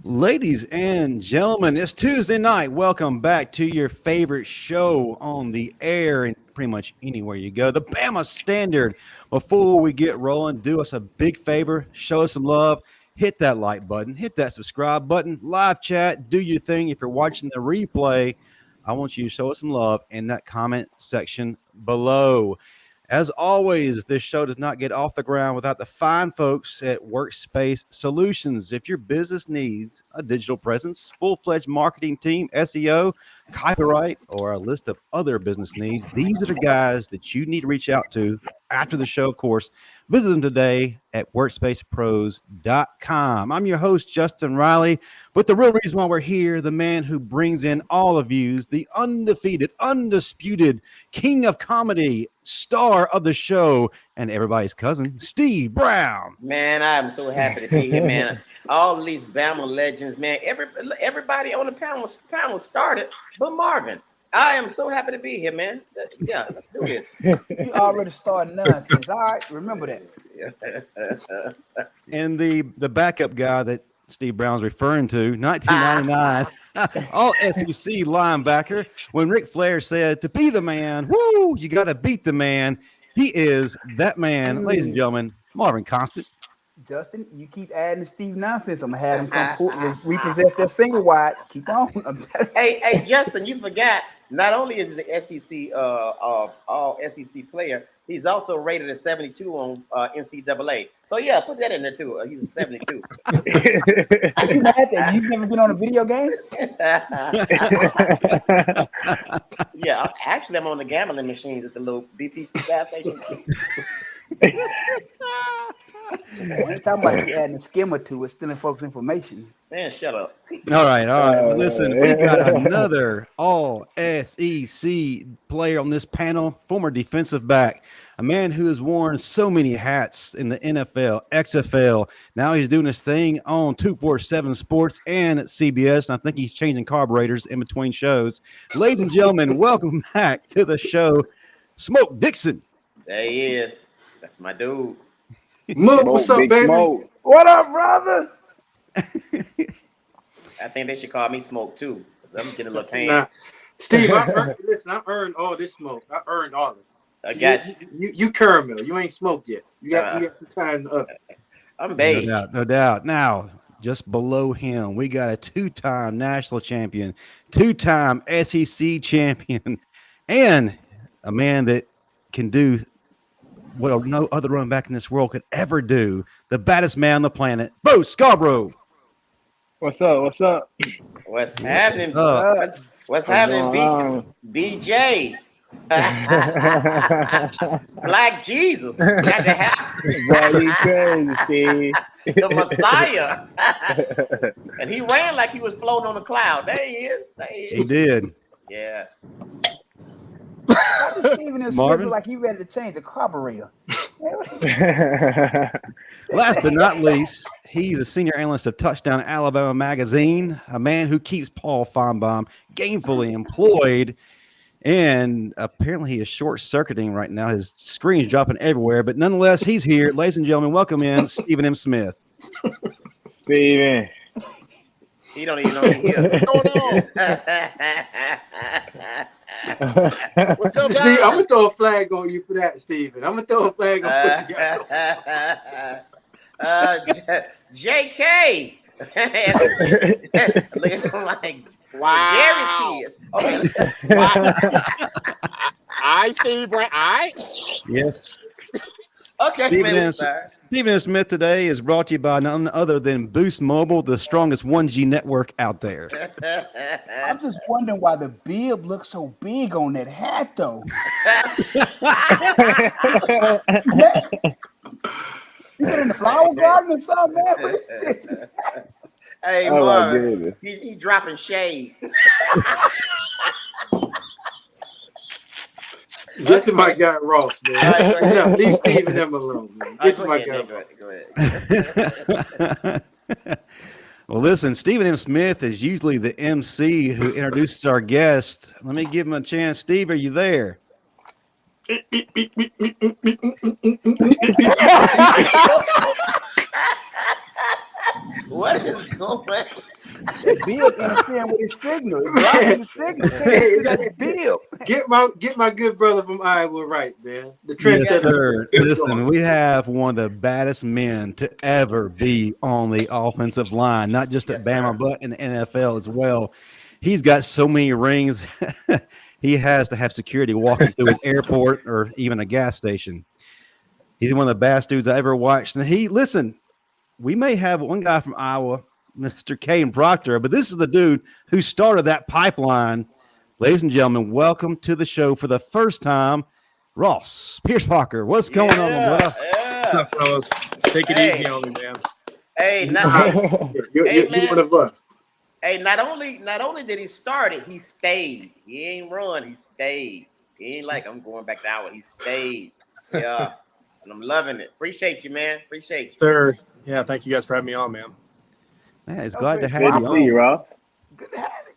Ladies and gentlemen, it's Tuesday night. Welcome back to your favorite show on the air and pretty much anywhere you go, the Bama Standard. Before we get rolling, do us a big favor, show us some love, hit that like button, hit that subscribe button, live chat, do your thing. If you're watching the replay, I want you to show us some love in that comment section below. As always, this show does not get off the ground without the fine folks at Workspace Solutions. If your business needs a digital presence, full-fledged marketing team, SEO, copyright, or a list of other business needs, these are the guys that you need to reach out to after the show, of course. Visit them today at workspacepros.com. I'm your host, Justin Riley, but the real reason why we're here, the man who brings in all of you, the undefeated, undisputed king of comedy, star of the show, and everybody's cousin, Steve Brown. Man, I'm so happy to be here, man. All these Bama legends, man. Everybody on the panel started, but Marvin. I am so happy to be here, man. Yeah, let's do this. You already started nonsense. All right, remember that. And the backup guy that Steve Brown's referring to, 1999, all SEC linebacker. When Ric Flair said, to be the man, woo, you got to beat the man. He is that man, ladies and gentlemen, Marvin Constant. Justin, you keep adding Steve nonsense. I'm going to have him come repossess that single wide. Keep on. Hey, Justin, you forgot. Not only is he an SEC, all SEC player, he's also rated a 72 on NCAA. So yeah, put that in there too. He's a 72. You mad that you've never been on a video game? Yeah, actually, I'm on the gambling machines at the little BP gas station. We're talking about you adding a skim or two. It's stealing folks' information. Man, shut up. All right. Well, listen, we got another all-SEC player on this panel, former defensive back, a man who has worn so many hats in the NFL, XFL. Now he's doing his thing on 247 Sports and at CBS, and I think he's changing carburetors in between shows. Ladies and gentlemen, welcome back to the show, Smoke Dixon. There he is. That's my dude. Mook, what's up, baby? Smoke. What up, brother? I think they should call me Smoke too. I'm getting a little tan. Nah, Steve, I earned all this smoke. I earned all of it. I got you. You caramel. You ain't smoked yet. You got some time to up. I'm beige. No doubt. Now, just below him, we got a two-time national champion, two-time SEC champion, and a man that can do what no other running back in this world could ever do. The baddest man on the planet, Bo Scarborough. What's up? What's happening? What's happening, BJ? Black Jesus. Got to have you crazy, Steve. the Messiah. And he ran like he was floating on a cloud. There he is. He did. Yeah. Steven is like he ready to change the carburetor. Last but not least, he's a senior analyst of Touchdown Alabama magazine, a man who keeps Paul Feinbaum gainfully employed, and apparently he is short-circuiting right now. His screen's dropping everywhere, but nonetheless, he's here. Ladies and gentlemen, welcome in Stephen M. Smith. Steven. He don't even know who he is. What's up, Steve? I'm gonna throw a flag on you for that, Steven. I'm gonna throw a flag on what you got. JK. Look at him like Jerry's kids. Okay. I Steve Brown. Yes. Okay, Stephen Smith today is brought to you by none other than Boost Mobile, the strongest 1G network out there. I'm just wondering why the bib looks so big on that hat, though. You been in the flower garden or something, man? Hey, Marvin, he dropping shade. Get to my guy Ross, man. No, leave Steve and them alone, man. Get to my guy. Go ahead. Well, listen, Stephen M. Smith is usually the MC who introduces our guest. Let me give him a chance. Steve, are you there? What is going on? Bill interfering with his signal. Blocking the signal. He got that Bill. Get my good brother from Iowa right, man. The Yes, trendsetter. sir. Listen, we have one of the baddest men to ever be on the offensive line, not just at Yes, Bama, sir. but in the NFL as well. He's got so many rings. He has to have security walking through an airport or even a gas station. He's one of the best dudes I ever watched. And listen, we may have one guy from Iowa, Mr. Kane Proctor, but this is the dude who started that pipeline. Ladies and gentlemen, welcome to the show for the first time, Ross Pierce-Parker. What's going on, brother? What's up, fellas? Take it easy on me, man. Hey, You're man. one of us. Hey, not only did he start it, he stayed. He ain't run, he stayed. He ain't like I'm going back to Iowa. He stayed. Yeah. And I'm loving it. Appreciate you, man. Appreciate you. Sir. Yeah, thank you guys for having me on, man. Man, it's glad to have Good you to on. see you, Rob. Good to have you.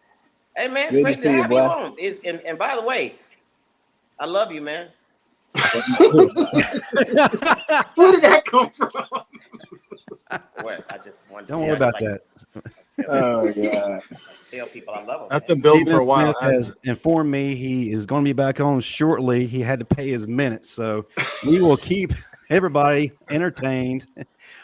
Hey, man, it's Good great to to see you, have you boy. on. And by the way, I love you, man. Where did that come from? What? I just wanted to Don't worry about that. Oh, yeah. Tell people I love them. That's been building for a while. Smith has informed me he is going to be back on shortly. He had to pay his minutes, so we will keep everybody entertained.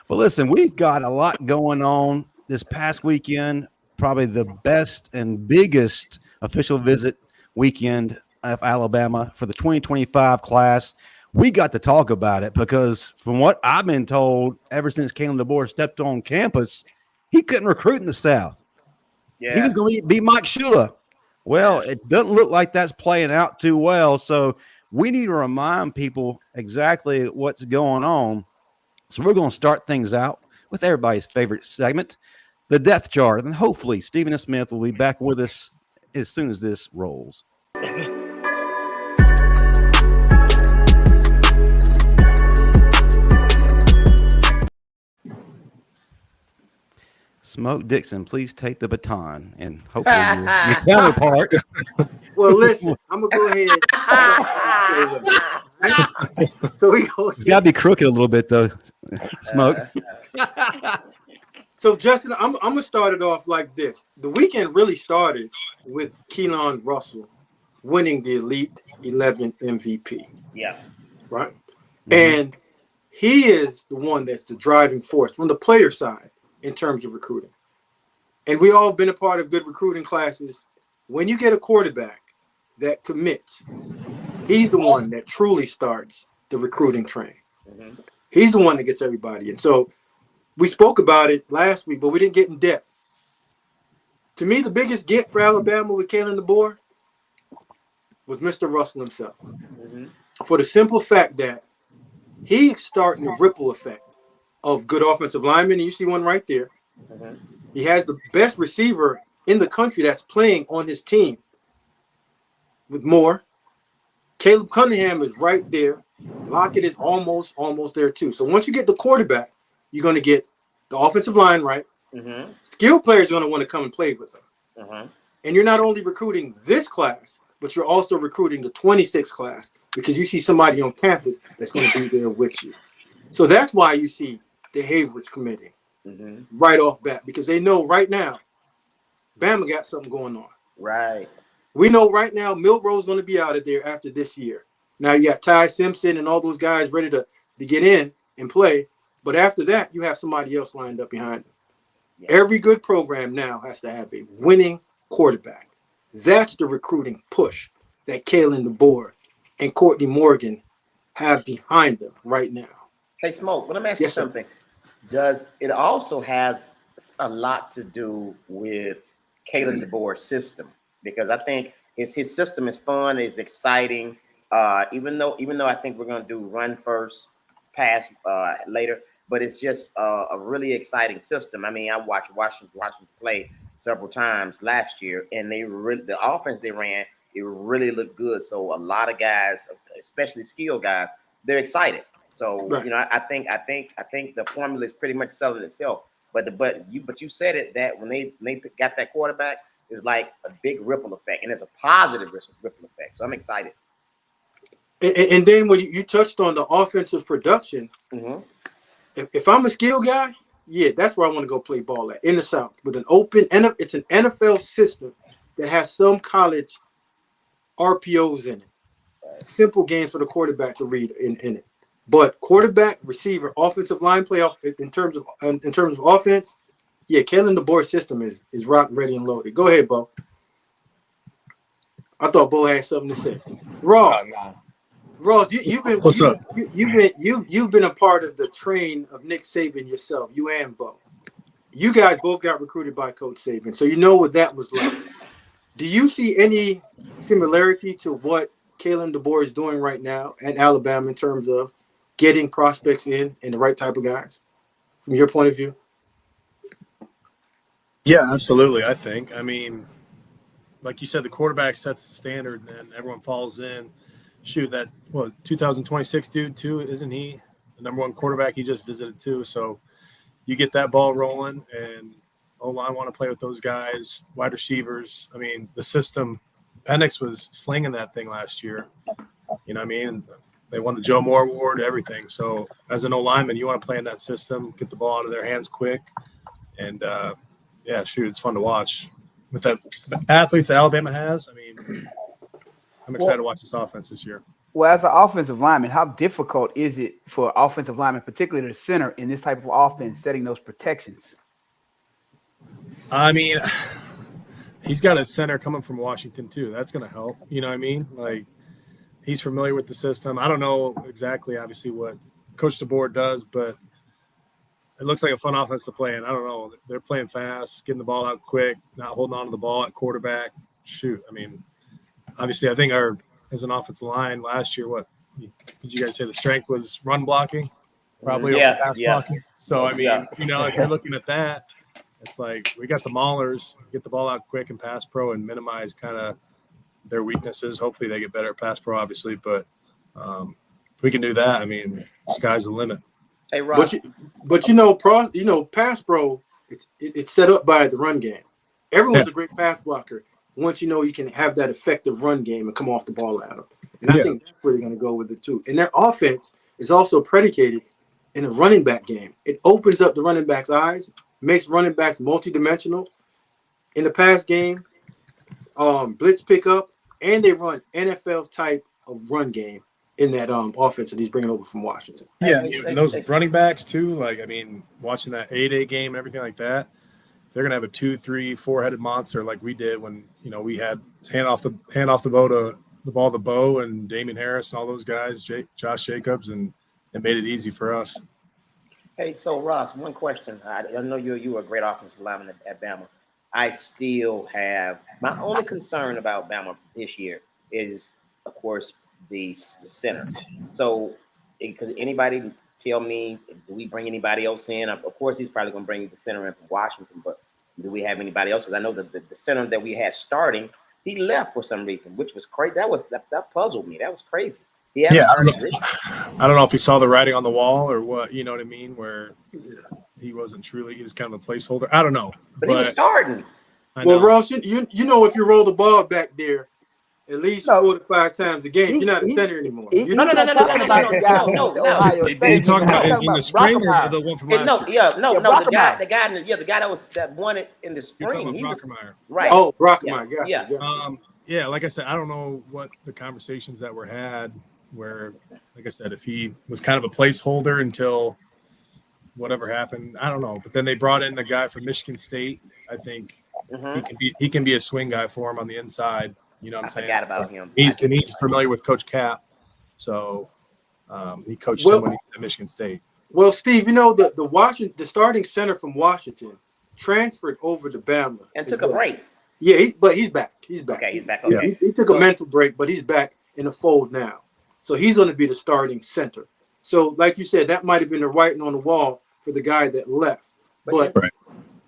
But listen, we've got a lot going on this past weekend, probably the best and biggest official visit weekend of Alabama for the 2025 class. We got to talk about it because from what I've been told, ever since Caleb DeBoer's stepped on campus, he couldn't recruit in the South. Yeah. He was going to be Mike Shula. Well, it doesn't look like that's playing out too well. So we need to remind people exactly what's going on. So we're going to start things out with everybody's favorite segment, the depth chart. And hopefully Stephen and Smith will be back with us as soon as this rolls. Smoke Dixon, please take the baton, and hopefully your counterpart. Well, listen, I'm gonna go ahead. So we go. It's got to be crooked a little bit, though. Smoke. So Justin, I'm gonna start it off like this. The weekend really started with Keelon Russell winning the Elite 11 MVP. Yeah. Right, and he is the one that's the driving force from the player side in terms of recruiting. And we all have been a part of good recruiting classes. When you get a quarterback that commits, he's the one that truly starts the recruiting train. Mm-hmm. He's the one that gets everybody. And so we spoke about it last week, but we didn't get in depth. To me, the biggest get for Alabama with Kalen DeBoer was Mr. Russell himself. Mm-hmm. For the simple fact that he's starting a ripple effect of good offensive linemen, and you see one right there. Mm-hmm. He has the best receiver in the country that's playing on his team with Moore. Caleb Cunningham is right there. Lockett is almost there too. So once you get the quarterback, you're going to get the offensive line right. Mm-hmm. Skilled players are going to want to come and play with them. Mm-hmm. And you're not only recruiting this class, but you're also recruiting the 26th class because you see somebody on campus that's going to be there with you. So that's why you see the Hayward's committing right off bat, because they know right now Bama got something going on. Right. We know right now Milroe's going to be out of there after this year. Now you got Ty Simpson and all those guys ready to get in and play. But after that, you have somebody else lined up behind them. Yeah. Every good program now has to have a winning quarterback. That's the recruiting push that Kalen DeBoer and Courtney Morgan have behind them right now. Hey, Smoke, let me ask you something. Does it also have a lot to do with Caleb DeBoer's system? Because I think his system is fun, it's exciting. Even though I think we're going to do run first, pass later, but it's just a really exciting system. I mean, I watched Washington play several times last year, and the offense they ran, it really looked good. So a lot of guys, especially skilled guys, they're excited. So right. You know, I think the formula is pretty much selling itself. But you said it that when they got that quarterback, it was like a big ripple effect, and it's a positive ripple effect. So I'm excited. And then when you touched on the offensive production, if I'm a skill guy, Yeah, that's where I want to go play ball at, in the South, with an open, it's an NFL system that has some college RPOs in it. Simple games for the quarterback to read in it. But quarterback, receiver, offensive line playoff in terms of offense, yeah, Kalen DeBoer's system is rock ready and loaded. Go ahead, Bo. I thought Bo had something to say. Ross, Ross, you've been a part of the train of Nick Saban yourself, you and Bo. You guys both got recruited by Coach Saban, so you know what that was like. Do you see any similarity to what Kalen DeBoer is doing right now at Alabama in terms of getting prospects in and the right type of guys, from your point of view? Yeah, absolutely. I think. I mean, like you said, the quarterback sets the standard, and then everyone falls in. Shoot, that 2026 dude too, isn't he the number one quarterback? He just visited too, so you get that ball rolling, and I want to play with those guys, wide receivers. I mean, the system. Penix was slinging that thing last year. You know what I mean? They won the Joe Moore Award, everything. So as an lineman, you want to play in that system, get the ball out of their hands quick, and it's fun to watch. With the athletes that Alabama has, I mean, I'm excited to watch this offense this year. Well, as an offensive lineman, how difficult is it for offensive linemen, particularly the center, in this type of offense, setting those protections? I mean, he's got a center coming from Washington too. That's going to help. You know what I mean? Like, he's familiar with the system. I don't know exactly, obviously, what Coach DeBoer does, but it looks like a fun offense to play in. I don't know. They're playing fast, getting the ball out quick, not holding on to the ball at quarterback. Shoot, I mean, obviously, I think as an offensive line last year, what did you guys say? The strength was run blocking, probably over pass blocking. So, I mean, if you're looking at that, it's like we got the maulers, get the ball out quick and pass pro and minimize kind of their weaknesses. Hopefully they get better at pass pro, obviously. But if we can do that, I mean, sky's the limit. Hey, Ross. But pass pro, it's set up by the run game. Everyone's a great pass blocker once you can have that effective run game and come off the ball at them. And I think that's where they're going to go with it too. And their offense is also predicated in a running back game. It opens up the running back's eyes, makes running backs multidimensional. In the pass game, blitz pickup, and they run NFL type of run game in that offense that he's bringing over from Washington. Yeah, and those running backs too. Like, I mean, watching that 8A game and everything like that, they're gonna have a 2, 3, 4-headed monster like we did when we had hand off the ball to Bo and Damian Harris and all those guys, Josh Jacobs, and it made it easy for us. Hey, so Ross, one question. I know you were a great offensive lineman at Bama. I still have my only concern about Bama this year is, of course, the center. So, could anybody tell me, do we bring anybody else in? Of course, he's probably going to bring the center in from Washington, but do we have anybody else? Because I know that the center that we had starting, he left for some reason, which was crazy. That puzzled me. That was crazy. I don't know if he saw the writing on the wall or what. You know what I mean? Where he wasn't truly. He was kind of a placeholder. I don't know. But he was starting. Well, Ross, if you roll the ball back there at least 4 to 5 times a game, you're not a center anymore. No. You're talking about in the spring or the one from last year? The guy that won it in the spring. You're talking about Brockermeyer. Right. Oh, Brockermeyer. Gotcha. Like I said, I don't know what the conversations that were had where, like I said, if he was kind of a placeholder until whatever happened, I don't know. But then they brought in the guy from Michigan State. I think he can be a swing guy for him on the inside. You know what I'm saying? I forgot about him. He's familiar with Coach Cap, so he coached him when he was at Michigan State. Well, Steve, the starting center from Washington transferred over to Bama and took a break. Yeah, but he's back. He's back. Okay, he's back. Okay. Yeah, he took a mental break, but he's back in the fold now. So he's going to be the starting center. So, like you said, that might have been the writing on the wall for the guy that left. But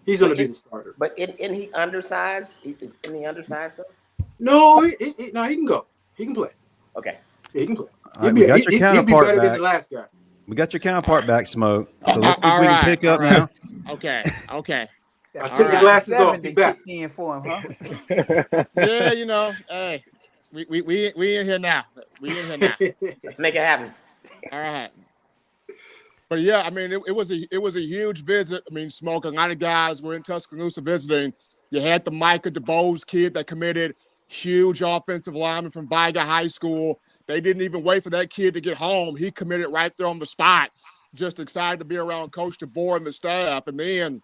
he's going to be the starter. But isn't he undersized? Isn't he undersized though? No, he can go. He can play. Okay. Yeah, he can play. Right, we got your counterpart better back. than the last guy. We got your counterpart back, Smoke. So let's see if we can pick up now. Okay. I took the glasses off. Be back. In for him, huh? Yeah, hey, we in here now. Let's make it happen. All right. But yeah, I mean, it was a huge visit. I mean, Smoke, a lot of guys were in Tuscaloosa visiting. You had the Micah DeBose kid that committed, huge offensive lineman from Viga High School. They didn't even wait for that kid to get home. He committed right there on the spot. Just excited to be around Coach DeBoer and the staff. And then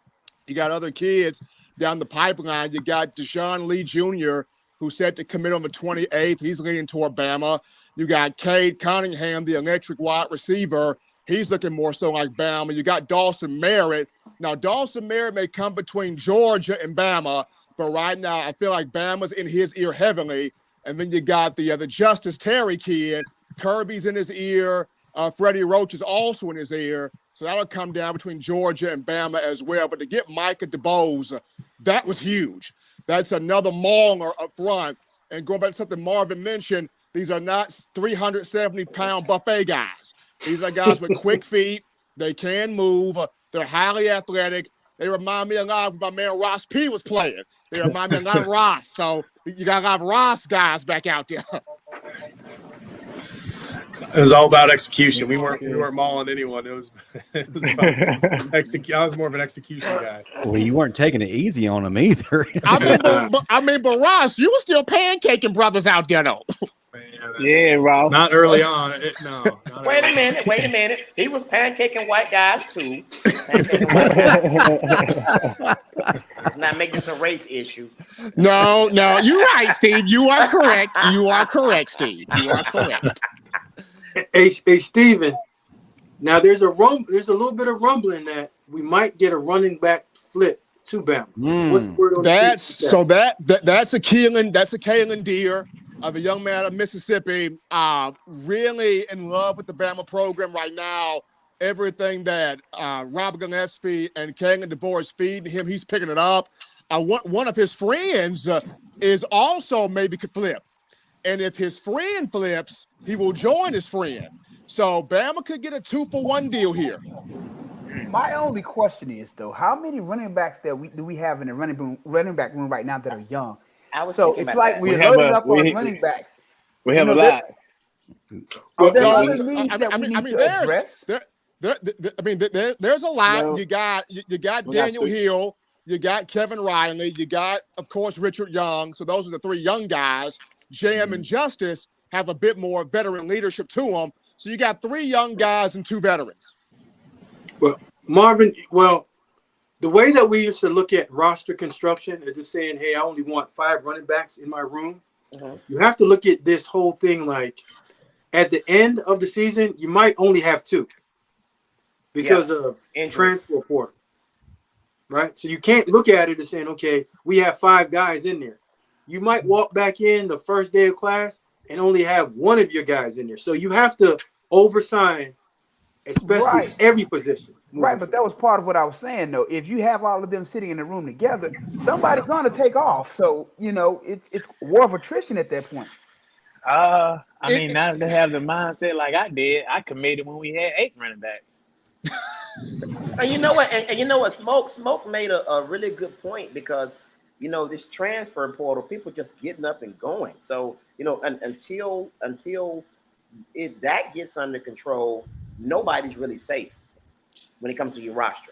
you got other kids down the pipeline. You got Dijon Lee Jr., who's set to commit on the 28th. He's leaning toward Bama. You got Caleb Cunningham, the electric wide receiver. He's looking more so like Bama. You got Dawson Merritt. Now, Dawson Merritt may come between Georgia and Bama, but right now I feel like Bama's in his ear heavily. And then you got the Justus Terry kid. Kirby's in his ear. Freddie Roach is also in his ear. So that'll come down between Georgia and Bama as well. But to get Micah DeBose, that was huge. That's another mauler up front. And going back to something Marvin mentioned, these are not 370-pound buffet guys. These are guys with quick feet. They can move. They're highly athletic. They remind me a lot of my man Ross P was playing. They remind me a lot of Ross. So you got a lot of Ross guys back out there. It was all about execution. We weren't mauling anyone. It was about I was more of an execution guy. Well, you weren't taking it easy on him either. I mean, but Ross, you were still pancaking brothers out there, though. Man, Yeah, Ross. not early on. Wait a minute. He was pancaking white guys too. Let's not make this a race issue. No, you're right, Steve. You are correct. You are correct, Steve. You are correct. Hey, Steven. Now there's a little bit of rumbling that we might get a running back flip to Bama. What's the word on That's a Kalen Deere, the young man of Mississippi, really in love with the Bama program right now. Everything that Robert Gillespie and Kalen DeBoer's feeding him, he's picking it up. One of his friends is also maybe could flip. And if his friend flips, he will join his friend. So Bama could get a 2-for-1 deal here. My only question is, though, how many running backs do we have in the running back room right now that are young? So it's like we're loaded up on running backs. We have a lot. There's a lot. No. You got Daniel Hill. You got Kevin Riley. You got, of course, Richard Young. So those are the three young guys. JM and Justus have a bit more veteran leadership to them. So you got three young guys and two veterans. Well, Marvin, the way that we used to look at roster construction is just saying, hey, I only want 5 running backs in my room. Mm-hmm. You have to look at this whole thing like at the end of the season, you might only have 2 because of transfer portal, right? So you can't look at it as saying, okay, we have 5 guys in there. You might walk back in the first day of class and only have 1 of your guys in there. So you have to oversign, especially every position. Right, but that was part of what I was saying, though. If you have all of them sitting in the room together, somebody's going to take off. So, it's war of attrition at that point. I mean, now they have the mindset like I did. I committed when we had 8 running backs. And you know what? Smoke made a really good point because this transfer portal, people just getting up and going. So until that gets under control, nobody's really safe when it comes to your roster.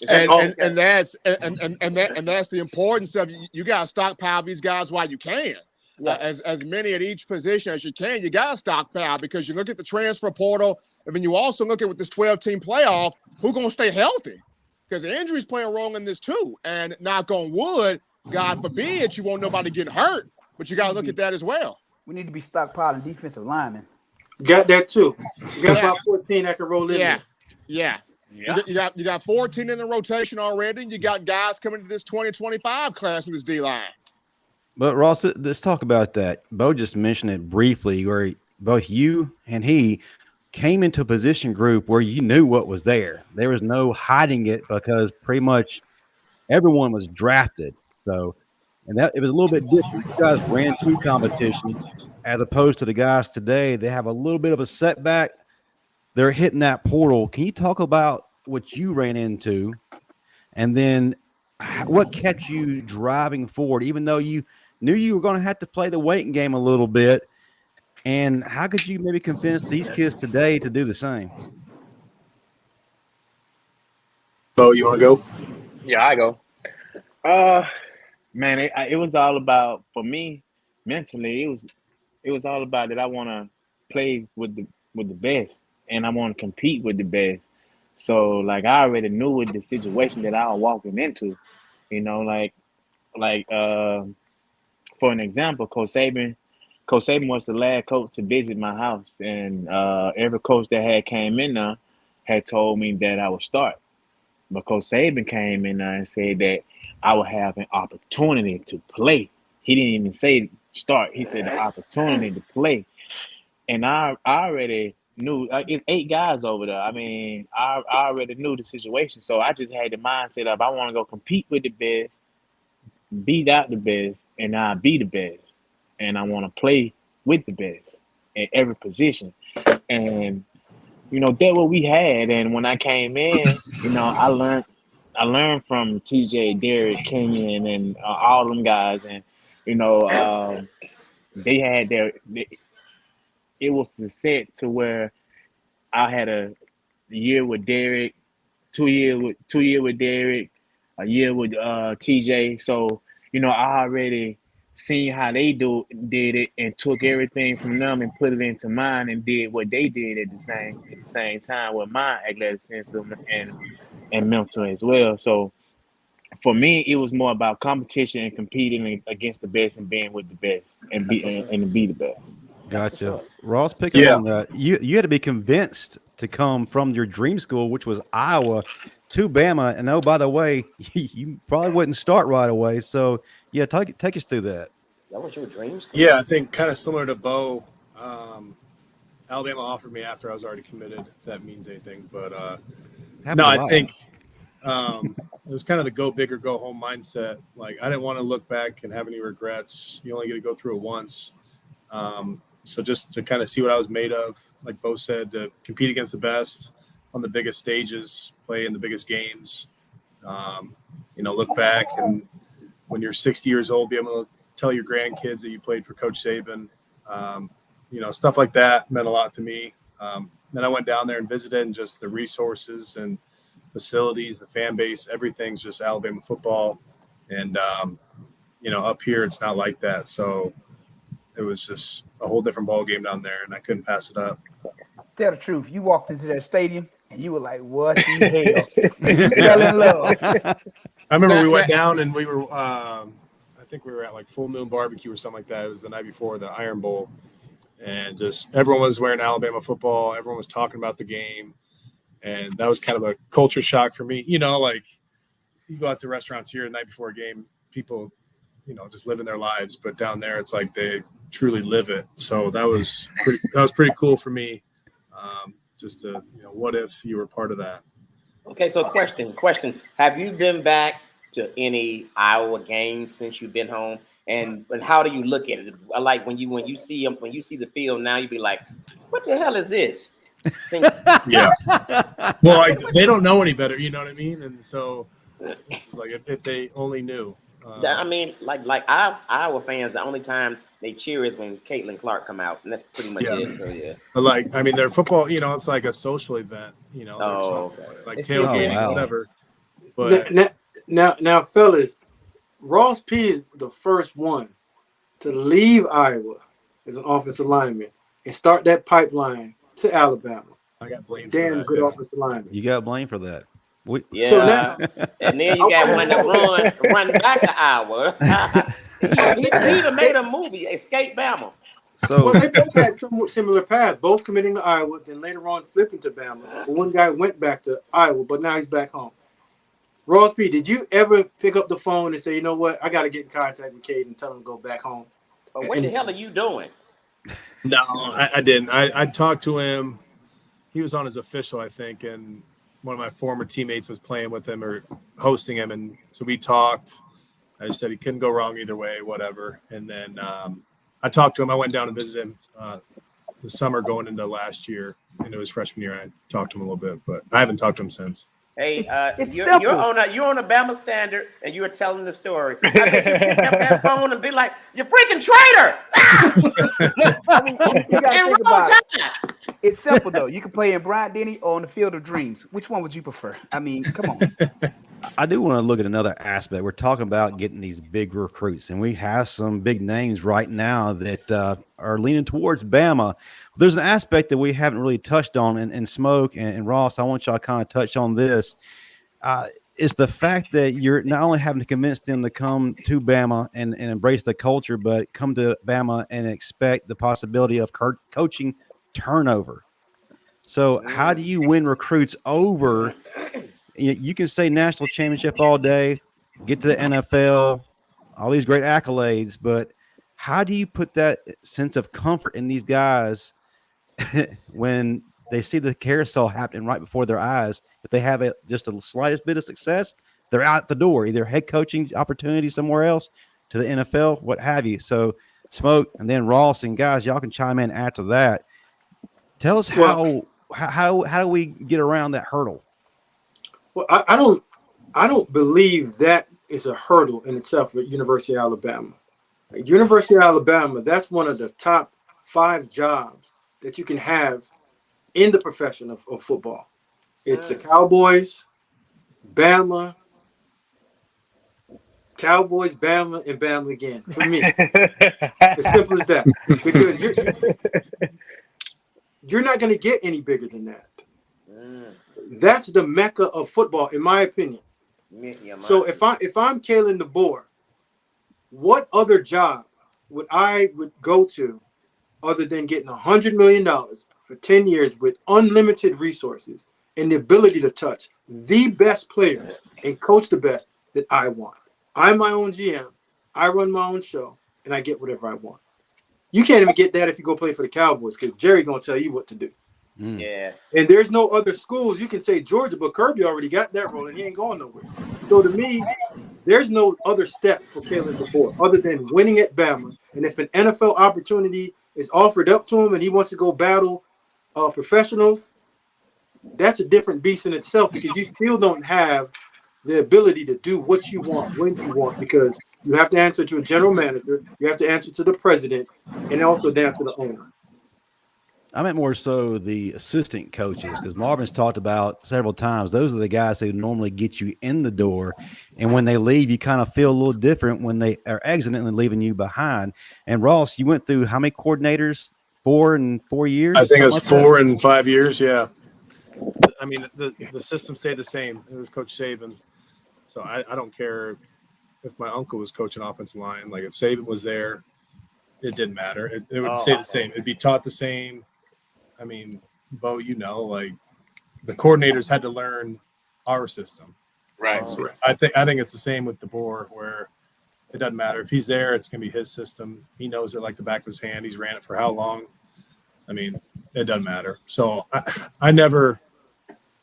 And that's the importance of you got to stockpile these guys while you can. Yeah. As many at each position as you can, you got to stockpile because you look at the transfer portal, and then you also look at with this 12-team playoff, who's going to stay healthy? Because injuries play a role in this too. And knock on wood, God forbid, you won't nobody get hurt, but you got to look at that as well. We need to be stockpiling defensive linemen. Got that too. You got about 14 that can roll in there. Yeah. You got 14 in the rotation already, and you got guys coming to this 2025 class with this D-line. But Ross, let's talk about that. Bo just mentioned it briefly, where both you and he came into a position group where you knew what was there. There was no hiding it because pretty much everyone was drafted. So, and that it was a little bit different. You guys ran 2 competitions as opposed to the guys today. They have a little bit of a setback. They're hitting that portal. Can you talk about what you ran into, and then what kept you driving forward, even though you knew you were going to have to play the waiting game a little bit? And how could you maybe convince these kids today to do the same? Bo, you want to go? Yeah, I go. Man, it was all about, for me mentally. It was all about that I want to play with the best, and I want to compete with the best. So like I already knew with the situation that I was walking into, you know, like for an example, Coach Saban was the last coach to visit my house, and every coach that had came in there had told me that I would start. But Coach Saban came in there and said that I would have an opportunity to play. He didn't even say start. He said the opportunity to play. And I already knew it's 8 guys over there. I mean, I already knew the situation. So I just had the mindset of I want to go compete with the best, beat out the best, and I'll be the best. And I want to play with the best in every position. And that's what we had. And when I came in, I learned from TJ, Derek, Kenyon, and all them guys. And they had it was the set to where I had a year with Derek, 2 year with Derek, a year with TJ. So I already seen how they did it and took everything from them and put it into mine and did what they did at the same time with my athleticism and mental as well. So for me, it was more about competition and competing against the best and being with the best and to be the best. Gotcha. Ross, pick up on that. You had to be convinced to come from your dream school, which was Iowa, to Bama. And oh, by the way, you probably wouldn't start right away. So, yeah, take us through that. That was your dream school? Yeah, I think kind of similar to Bo. Alabama offered me after I was already committed, if that means anything. But, I think it was kind of the go big or go home mindset. Like, I didn't want to look back and have any regrets. You only get to go through it once. So just to kind of see what I was made of, like Bo said, to compete against the best on the biggest stages, play in the biggest games, look back and when you're 60 years old, be able to tell your grandkids that you played for Coach Saban, stuff like that meant a lot to me. Then I went down there and visited, and just the resources and facilities, the fan base, everything's just Alabama football. And, up here, it's not like that. So it was just a whole different ball game down there, and I couldn't pass it up. Tell the truth. You walked into that stadium, and you were like, what the hell? You fell in love. I remember we went down, and we were I think we were at like Full Moon Barbecue or something like that. It was the night before the Iron Bowl, and just everyone was wearing Alabama football. Everyone was talking about the game, and that was kind of a culture shock for me. Like you go out to restaurants here the night before a game, people, just living their lives, but down there it's like they truly live it. So that was pretty cool for me. Just to, what if you were part of that? Okay, so question. Have you been back to any Iowa games since you've been home? And how do you look at it? Like when you see them, when you see the field now, you be like, what the hell is this? Yeah. Well, they don't know any better, you know what I mean? And so this is like if they only knew. I mean, like Iowa fans, the only time they cheer is when Caitlin Clark come out, and that's pretty much it. So, yeah. But their football, it's like a social event, like tailgating, whatever. But now, fellas, Ross P is the first one to leave Iowa as an offensive lineman and start that pipeline to Alabama. I got blamed. Damn good offensive lineman. You got blamed for that. So now, and then you got one to run back to Iowa. he even made a movie, Escape Bama. So they both had somewhat similar paths, both committing to Iowa, then later on flipping to Bama. But one guy went back to Iowa, but now he's back home. Ross P, did you ever pick up the phone and say, you know what, I got to get in contact with Cade and tell him to go back home? But what the hell are you doing? No, I didn't. I talked to him. He was on his official, I think, and one of my former teammates was playing with him or hosting him. And so we talked. I just said he couldn't go wrong either way, whatever. And then I talked to him. I went down and visited him the summer going into last year. Into his freshman year, I talked to him a little bit, but I haven't talked to him since. Hey, you're on a Bama Standard, and you were telling the story. I bet you pick up that phone and be like, "You freaking traitor!" I mean, you got to think about it. It's simple though. You can play in Bryant-Denny or on the Field of Dreams. Which one would you prefer? I mean, come on. I do want to look at another aspect. We're talking about getting these big recruits, and we have some big names right now that are leaning towards Bama. There's an aspect that we haven't really touched on, and Smoke and Ross, I want y'all to kind of touch on this. It's the fact that you're not only having to convince them to come to Bama and embrace the culture, but come to Bama and expect the possibility of coaching turnover. So how do you win recruits over? You can say national championship all day, get to the NFL, all these great accolades, but how do you put that sense of comfort in these guys when they see the carousel happening right before their eyes? If they have just the slightest bit of success, they're out the door, either head coaching opportunity somewhere else, to the NFL, what have you. So Smoke and then Ross and guys, y'all can chime in after that. Tell us how do we get around that hurdle? Well, I don't believe that is a hurdle in itself at University of Alabama. At University of Alabama, that's one of the top 5 jobs that you can have in the profession of football. It's the Cowboys, Bama, Cowboys, Bama, and Bama again. For me, as simple as that. Because you're not going to get any bigger than that. That's the mecca of football, in my opinion. So if I'm Kalen DeBoer, what other job would go to other than getting $100 million for 10 years with unlimited resources and the ability to touch the best players and coach the best that I want? I'm my own GM. I run my own show, and I get whatever I want. You can't even get that if you go play for the Cowboys, because Jerry gonna tell you what to do. Yeah. And there's no other schools. You can say Georgia, but Kirby already got that role, and he ain't going nowhere. So to me, there's no other step for Caleb DeBoer other than winning at Bama. And if an NFL opportunity is offered up to him and he wants to go battle professionals, that's a different beast in itself, because you still don't have the ability to do what you want when you want, because you have to answer to a general manager, you have to answer to the president, and also down to the owner. I meant more so the assistant coaches, because Marvin's talked about several times. Those are the guys who normally get you in the door. And when they leave, you kind of feel a little different when they are exiting and leaving you behind. And Ross, you went through how many coordinators? 4 in 4 years? I think it was 4 in 5 years. Yeah. I mean, the system stayed the same. It was Coach Saban. So I don't care if my uncle was coaching offensive line. Like, if Saban was there, it didn't matter. It would stay the same. It'd be taught the same. I mean, Bo, like the coordinators had to learn our system. Right. So I think it's the same with DeBoer, where it doesn't matter if he's there, it's gonna be his system. He knows it like the back of his hand. He's ran it for how long? I mean, it doesn't matter. So I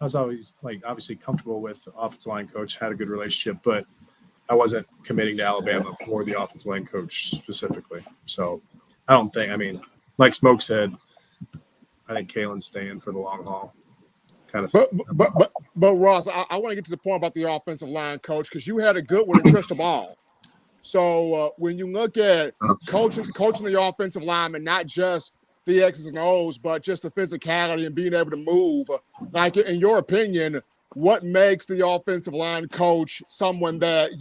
was always obviously comfortable with the offensive line coach, had a good relationship, but I wasn't committing to Alabama for the offensive line coach specifically. So I don't think, like Smoke said, I think Kalen's staying for the long haul. Kind of. But Ross, I want to get to the point about the offensive line coach, because you had a good one in crystal ball. So when you look at coaching the offensive lineman, not just the X's and O's, but just the physicality and being able to move, like, in your opinion, what makes the offensive line coach someone that,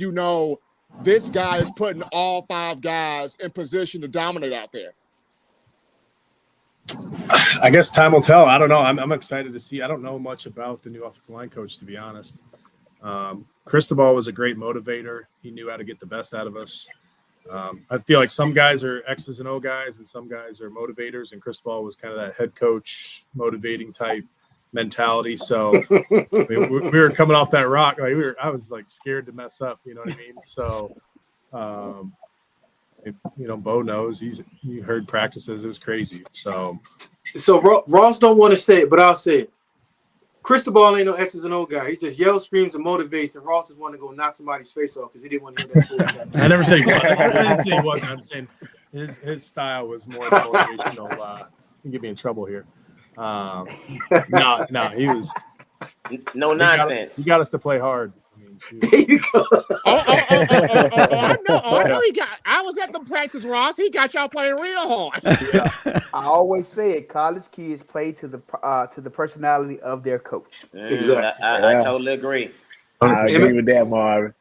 this guy is putting all 5 guys in position to dominate out there? I guess time will tell. I don't know. I'm excited to see. I don't know much about the new offensive line coach, to be honest. Cristobal was a great motivator. He knew how to get the best out of us. I feel like some guys are X's and O guys and some guys are motivators, and Cristobal was kind of that head coach motivating type mentality. So we were coming off that rock. I was scared to mess up. You know what I mean? So, Bo knows. You heard practices. It was crazy. So Ross don't want to say it, but I'll say it. Cristobal ain't no X's and O guy. He just yells, screams, and motivates, and Ross just want to go knock somebody's face off because he didn't want to hear that. I never said he was. I didn't say he wasn't. I'm saying his style was more motivational. You get me in trouble here. No, he was no nonsense. He got us to play hard. There you go. I know he got. I was at the practice, Ross. He got y'all playing real hard. Yeah. I always say it. College kids play to the personality of their coach. Exactly. I totally agree. I agree with that, Marvin.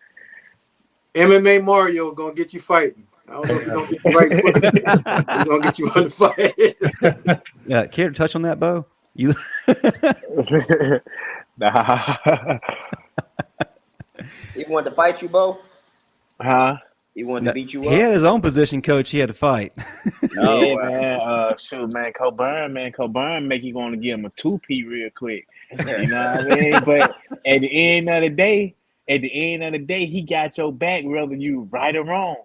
MMA Mario gonna get you fighting. I don't know if he's gonna get you right. He's gonna get you on the fight. Yeah, care to touch on that, Bo? You. Nah. He wanted to fight you, Bo? Huh? He wanted to beat you He up? had his own position coach. He had to fight. Yeah, man. Shoot, man. Coburn make you want to give him a 2P real quick. You know what I mean? But at the end of the day, he got your back, whether you right or wrong.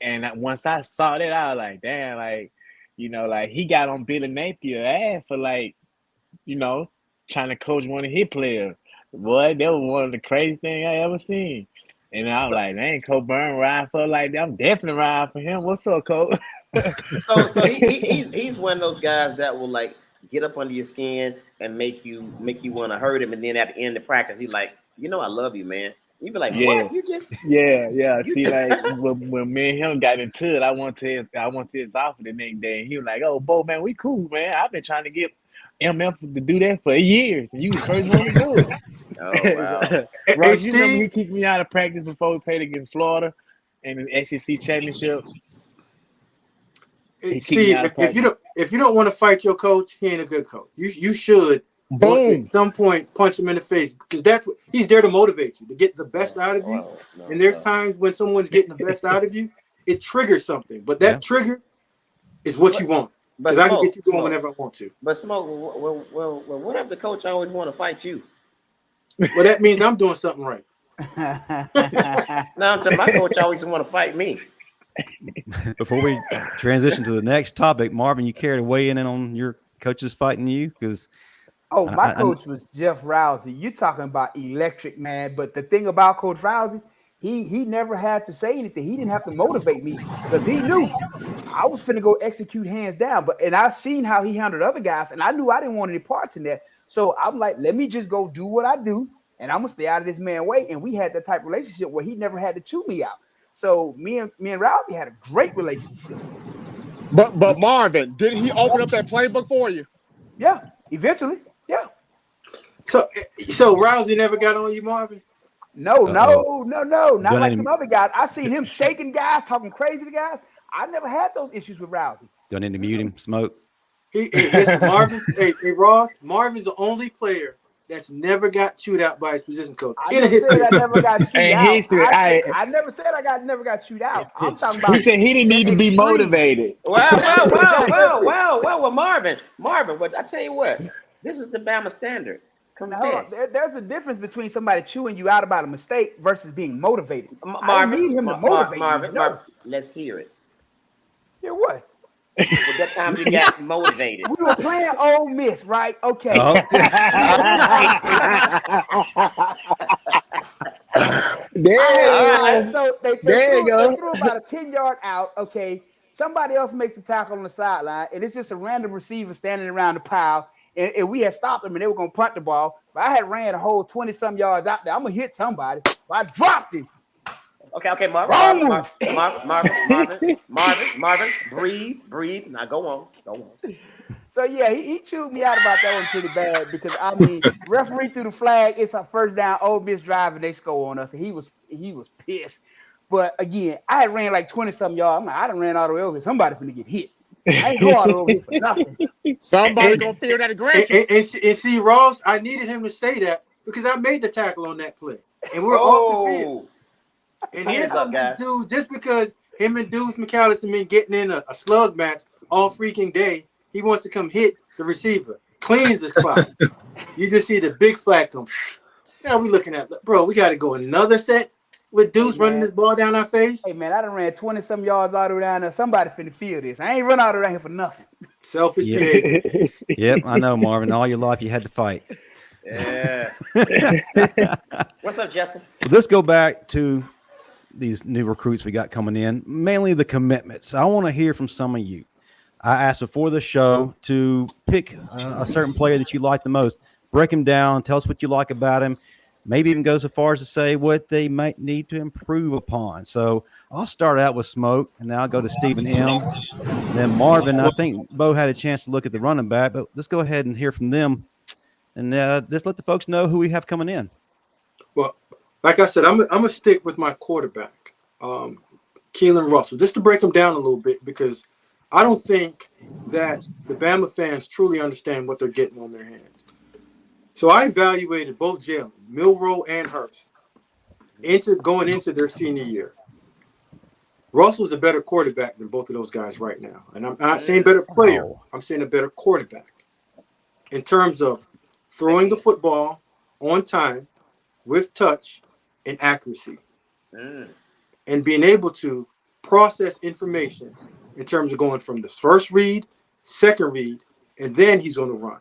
And once I saw that, I was like, damn, like, you know, like he got on Billy Napier ass for like, you know, trying to coach one of his players. Boy, that was one of the craziest things I ever seen. And I was like, man, Coburn riding for like that. I'm definitely riding for him. What's up, Coach? So he's one of those guys that will like get up under your skin and make you want to hurt him, and then at the end of practice, he's like, you know, I love you, man. You be like, Yeah. what? You just Yeah. See, like when me and him got into it, I went to his office the next day, and he was like, "Oh, Bo, man, we cool, man. I've been trying to get MF to do that for years. You the first one to do it." Oh wow. Ross, you remember he kicked me out of practice before we played against Florida in the SEC championship? Hey, Steve, if you don't want to fight your coach, he ain't a good coach. You should at some point punch him in the face, because that's what he's there to motivate you, to get the best out of you. And there's times when someone's getting the best out of you, it triggers something. But that trigger is what you want. Because I can get you going whenever I want to. But Smoke, well, what if the coach always want to fight you? Well, that means I'm doing something right. No, I'm telling my coach always want to fight me. Before we transition to the next topic, Marvin, you care to weigh in on your coaches fighting you? Because my coach was Jeff Rousey. You're talking about electric, man. But the thing about Coach Rousey, he never had to say anything. He didn't have to motivate me, because he knew I was finna go execute hands down. And I seen how he handled other guys, and I knew I didn't want any parts in that. So I'm like, let me just go do what I do, and I'm gonna stay out of this man's way. And we had that type of relationship where he never had to chew me out. So me and Rousey had a great relationship. But Marvin, did he open up that playbook for you? Yeah, eventually. Yeah. So Rousey never got on you, Marvin? No, not like some other guys. I seen him shaking guys, talking crazy to guys. I never had those issues with Rousey. don't need to mute him. Smoke. Listen, Marvin. hey, Ross. Marvin's the only player that's never got chewed out by his position coach. I never said I never got chewed out. History, I never said I never got chewed out. I'm talking about. He said he didn't need to be motivated. Well, Marvin. But I tell you what, this is the Bama standard. There's a difference between somebody chewing you out about a mistake versus being motivated. Marvin, I need him to motivate Marvin, me. No. Let's hear it. Hear what? Well, that time you got motivated. We were playing Ole Miss, right? Okay. Oh. So they threw about a 10-yard out. Okay. Somebody else makes the tackle on the sideline, and it's just a random receiver standing around the pile. And we had stopped them, and they were going to punt the ball. But I had ran a whole 20-some yards out there. I'm going to hit somebody. But I dropped him. Okay, Marvin, breathe. Now go on. So, yeah, he chewed me out about that one pretty bad, because, I mean, referee threw the flag. It's our first down. Ole Miss drive, and they score on us. And he was pissed. But, again, I had ran like 20-some yards. I'm like, I done ran all the way over here. Somebody finna get hit. I ain't go all the way over here for nothing. Somebody gonna feel that aggression. And see, Ross, I needed him to say that because I made the tackle on that play, and we're off the field. And here comes this dude, just because him and Deuce McAllister been getting in a slug match all freaking day, he wants to come hit the receiver, cleans his clock. You just see the big flag come. Now we looking at, bro, we got to go another set with Deuce running this ball down our face. Hey, man, I done ran 20-some yards all the way down there. Somebody finna feel this. I ain't run all the way down here for nothing. Selfish behavior. Yep, I know, Marvin. All your life you had to fight. Yeah. What's up, Justin? Well, let's go back to these new recruits we got coming in, mainly the commitments. I want to hear from some of you. I asked before the show to pick a certain player that you like the most. Break him down. Tell us what you like about him. maybe even go so far as to say what they might need to improve upon. So I'll start out with Smoke, and now I'll go to Stephen M. Then Marvin. I think Bo had a chance to look at the running back, but let's go ahead and hear from them, and just let the folks know who we have coming in. Well, like I said, I'm gonna stick with my quarterback, Keelon Russell, just to break him down a little bit, because I don't think that the Bama fans truly understand what they're getting on their hands. So I evaluated both Jalen, Milroe, and Hurst going into their senior year. Russell's a better quarterback than both of those guys right now. And I'm not saying better player. I'm saying a better quarterback. In terms of throwing the football on time, with touch and accuracy. And being able to process information in terms of going from the first read, second read, and then he's going to run.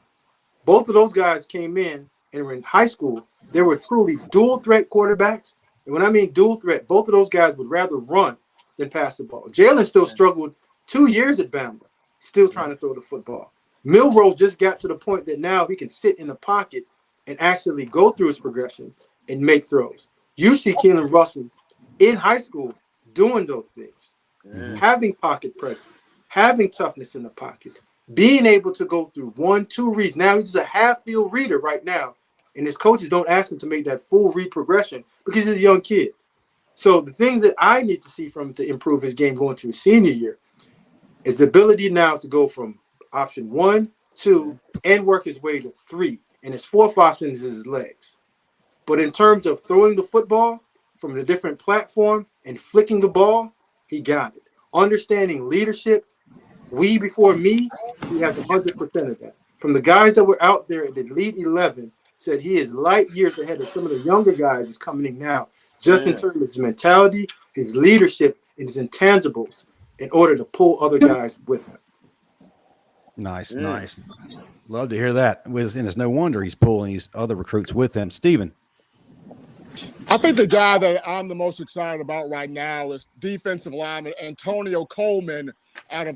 Both of those guys came in and were in high school. They were truly dual threat quarterbacks. And when I mean dual threat, both of those guys would rather run than pass the ball. Jalen still struggled 2 years at Bama, still trying to throw the football. Milroe just got to the point that now he can sit in the pocket and actually go through his progression and make throws. You see Keelon Russell in high school doing those things, having pocket presence, having toughness in the pocket, being able to go through 1-2 reads. Now he's a half-field reader right now, and his coaches don't ask him to make that full read progression because he's a young kid. So the things that I need to see from him to improve his game going to his senior year is the ability now to go from option 1, 2, and work his way to 3. And his fourth option is his legs. But in terms of throwing the football from a different platform and flicking the ball, he got it. Understanding leadership, we before me, he has 100% of that. From the guys that were out there at the Elite 11, said he is light years ahead of some of the younger guys that's coming in now, just in terms of his mentality, his leadership, and his intangibles in order to pull other guys with him. Nice. Love to hear that. And it's no wonder he's pulling these other recruits with him. Steven. I think the guy that I'm the most excited about right now is defensive lineman Antonio Coleman out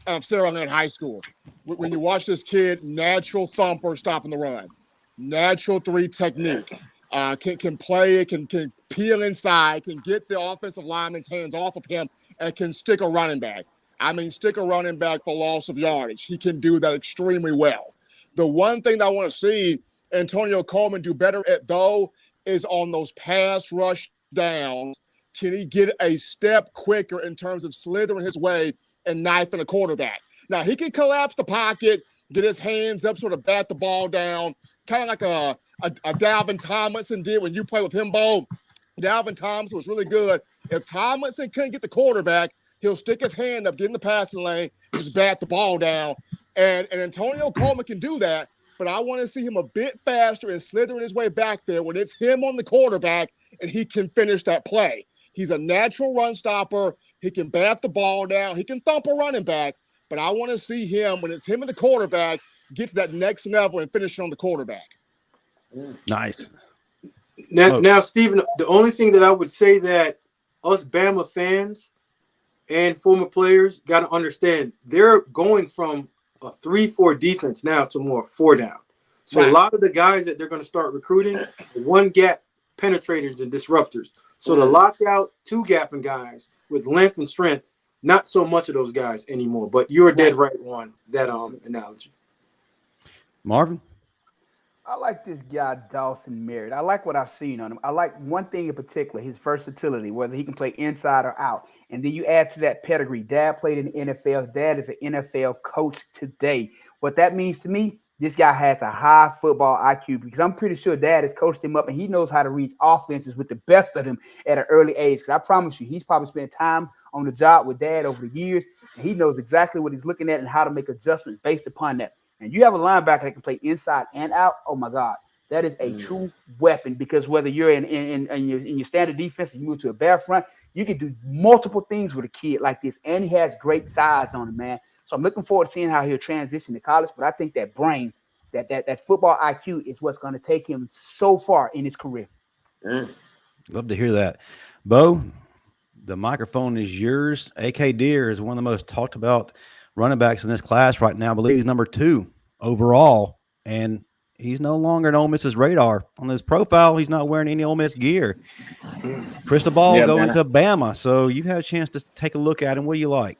of Sarah Lynn High School. When you watch this kid, natural thumper stopping the run, natural 3 technique, can play it, can peel inside, can get the offensive lineman's hands off of him, and can stick a running back. I mean, stick a running back for loss of yardage. He can do that extremely well. The one thing that I want to see Antonio Coleman do better at, though, is on those pass rush downs. Can he get a step quicker in terms of slithering his way and knifing a quarterback? Now, he can collapse the pocket, get his hands up, sort of bat the ball down, kind of like a Dalvin Tomlinson did when you played with him, Bo. Dalvin Tomlinson was really good. If Tomlinson couldn't get the quarterback, he'll stick his hand up, get in the passing lane, just bat the ball down. And Antonio Coleman can do that, but I want to see him a bit faster and slithering his way back there when it's him on the quarterback and he can finish that play. He's a natural run stopper. He can bat the ball down. He can thump a running back, but I want to see him, when it's him and the quarterback, get to that next level and finish on the quarterback. Nice. Now, Stephen, the only thing that I would say that us Bama fans and former players got to understand, they're going from a 3-4 defense now to more 4 down. So a lot of the guys that they're going to start recruiting, 1 gap penetrators and disruptors. So the lockout, 2 gapping guys with length and strength, not so much of those guys anymore. But you're dead right on that analogy. Marvin? I like this guy, Dawson Merritt. I like what I've seen on him. I like one thing in particular, his versatility, whether he can play inside or out. And then you add to that pedigree. Dad played in the NFL. Dad is an NFL coach today. What that means to me, this guy has a high football IQ, because I'm pretty sure Dad has coached him up and he knows how to read offenses with the best of them at an early age. Because I promise you, he's probably spent time on the job with Dad over the years, and he knows exactly what he's looking at and how to make adjustments based upon that. And you have a linebacker that can play inside and out. Oh my God, that is a true weapon, because whether you're in your standard defense and you move to a bare front, you can do multiple things with a kid like this. And he has great size on him, man. So I'm looking forward to seeing how he'll transition to college. But I think that brain, that football IQ is what's going to take him so far in his career. Love to hear that. Bo, the microphone is yours. A.K. Deere is one of the most talked about running backs in this class right now. I believe he's number 2 overall, and he's no longer in Ole Miss's radar. On his profile, he's not wearing any Ole Miss gear. Crystal ball Yeah, going man. to Bama, so you had a chance to take a look at him. What do you like?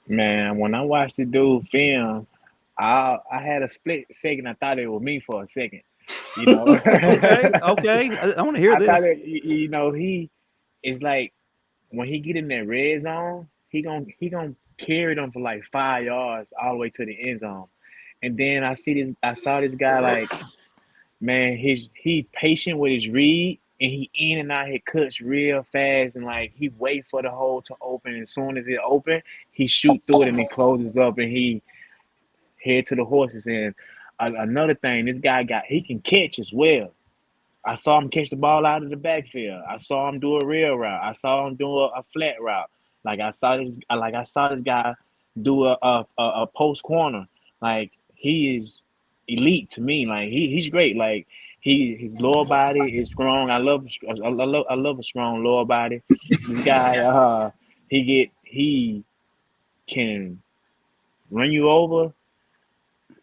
Man, when I watched the dude film, I had a split second. I thought it was me for a second. You know, Okay, okay, I want to hear I this. thought he is like when he get in that red zone, he gonna carry them for like 5 yards all the way to the end zone. And then I saw this guy like, man, he patient with his read and he in and out his cuts real fast and like he wait for the hole to open. As soon as it open, he shoot through it and he closes up and he head to the horses. And another thing, this guy he can catch as well. I saw him catch the ball out of the backfield. I saw him do a real route. I saw him do a flat route. I saw this guy do a post corner. Like he is elite to me. Like he's great. Like his lower body is strong. I love a strong lower body. This guy he can run you over.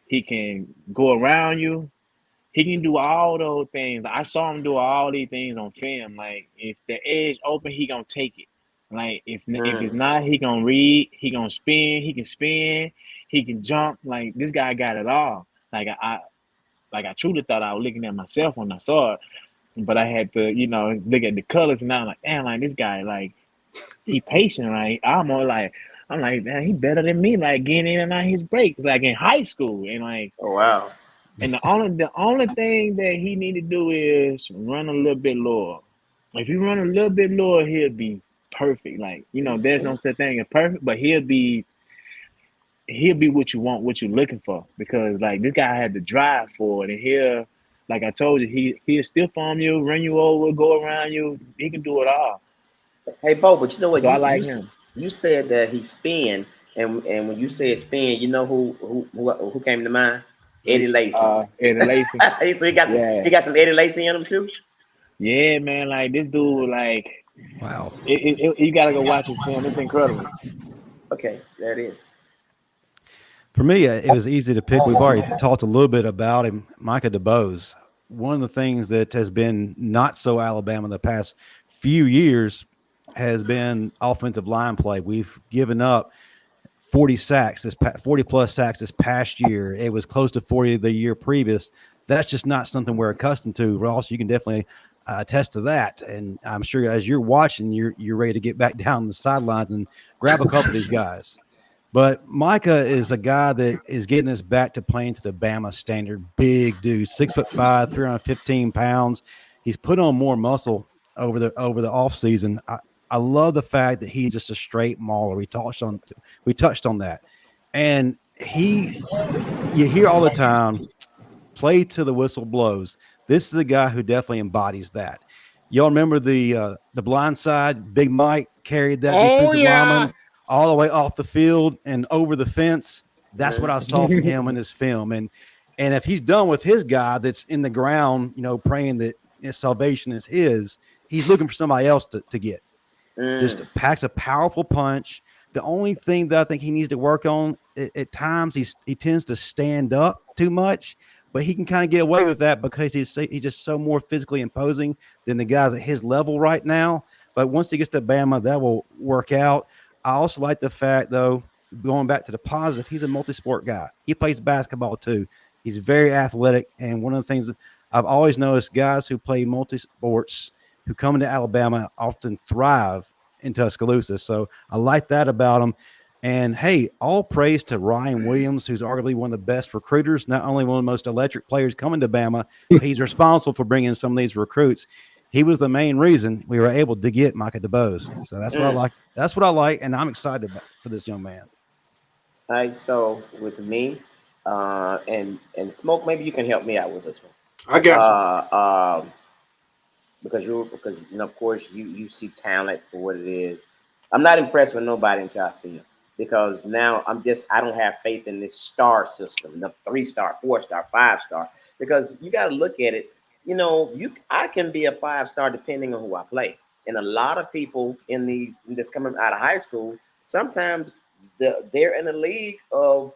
He can go around you. He can do all those things. I saw him do all these things on film. Like if the edge open, he gonna take it. Like if it's not, he gonna read. He gonna spin. He can spin. He can jump. Like this guy got it all. I truly thought I was looking at myself when I saw it, but I had to look at the colors and I'm like, damn, like this guy like he patient. Like I'm like, man, he better than me. Like getting in and out his breaks, like in high school, and like. Oh wow. And the only thing that he need to do is run a little bit lower. If he run a little bit lower, he'll be perfect. Like, there's no such thing as perfect, but he'll be what you want, what you're looking for. Because like this guy had the drive for it, and like I told you, he'll still farm you, run you over, go around you. He can do it all. Hey, Bo, but you know what? So I like him. You said that he spin, and when you said spin, you know who came to mind? Eddie Lacy. Eddie Lacy. So he got some Eddie Lacy in him too. Yeah, man. Like this dude, like Wow. You gotta go watch his film. It's incredible. Okay, there it is. For me, it was easy to pick. We've already talked a little bit about him, Micah DeBose. One of the things that has been not so Alabama the past few years has been offensive line play. We've given up 40 plus sacks this past year. It was close to 40 the year previous. That's just not something we're accustomed to. Ross, you can definitely attest to that. And I'm sure as you're watching, you're ready to get back down the sidelines and grab a couple of these guys. But Micah is a guy that is getting us back to playing to the Bama standard. Big dude, 6'5", 315 pounds. He's put on more muscle over the offseason. I love the fact that he's just a straight mauler. We touched on that. And you hear all the time, play till the whistle blows. This is a guy who definitely embodies that. Y'all remember the blind side? Big Mike carried that defensive lineman all the way off the field and over the fence. That's what I saw from him in his film. And if he's done with his guy that's in the ground, praying that salvation is his, he's looking for somebody else to get. Just packs a powerful punch. The only thing that I think he needs to work on at times, he tends to stand up too much, but he can kind of get away with that because he's just so more physically imposing than the guys at his level right now. But once he gets to Bama, that will work out. I also like the fact, though, going back to the positive, he's a multi-sport guy. He plays basketball, too. He's very athletic, and one of the things that I've always noticed, guys who play multi-sports who come into Alabama often thrive in Tuscaloosa. So I like that about him. And, hey, all praise to Ryan Williams, who's arguably one of the best recruiters, not only one of the most electric players coming to Bama, he's responsible for bringing some of these recruits. He was the main reason we were able to get Micah DeBose. So that's what I like. That's what I like, and I'm excited for this young man. All right, so with me, and Smoke, maybe you can help me out with this one. I got you. Because of course you see talent for what it is. I'm not impressed with nobody until I see him, because now I don't have faith in this star system, the 3-star, 4-star, 5-star, because you got to look at it. I can be a 5-star depending on who I play. And a lot of people in this coming out of high school, sometimes they're in a league of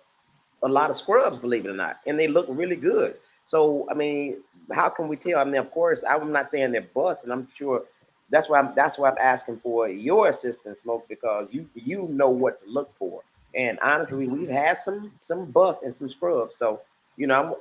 a lot of scrubs, believe it or not, and they look really good. So I mean, how can we tell? I mean, of course, I'm not saying they're bust, and I'm sure that's why I'm asking for your assistance, Smoke, because you know what to look for. And honestly, we've had some busts and some scrubs. So I'm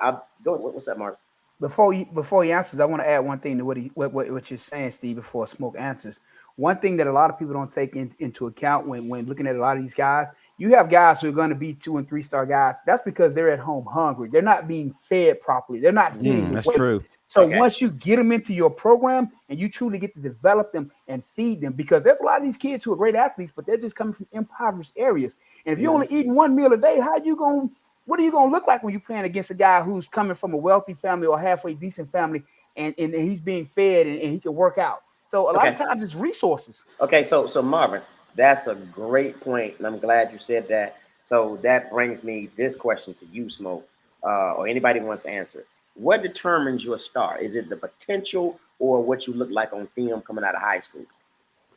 go. What's up, Mark? Before he answers, I want to add one thing to what you're saying, Steve. Before Smoke answers, one thing that a lot of people don't take into account when looking at a lot of these guys, you have guys who are going to be 2 and 3 star guys. That's because they're at home hungry. They're not being fed properly. They're not hitting the That's weights. true. So once you get them into your program and you truly get to develop them and feed them, because there's a lot of these kids who are great athletes, but they're just coming from impoverished areas. And if you're only eating one meal a day, what are you going to look like when you're playing against a guy who's coming from a wealthy family or halfway decent family and he's being fed and he can work out? So a lot of times it's resources. Okay, so Marvin, that's a great point, and I'm glad you said that. So that brings me this question to you, Smoke, or anybody who wants to answer it. What determines your star? Is it the potential or what you look like on film coming out of high school?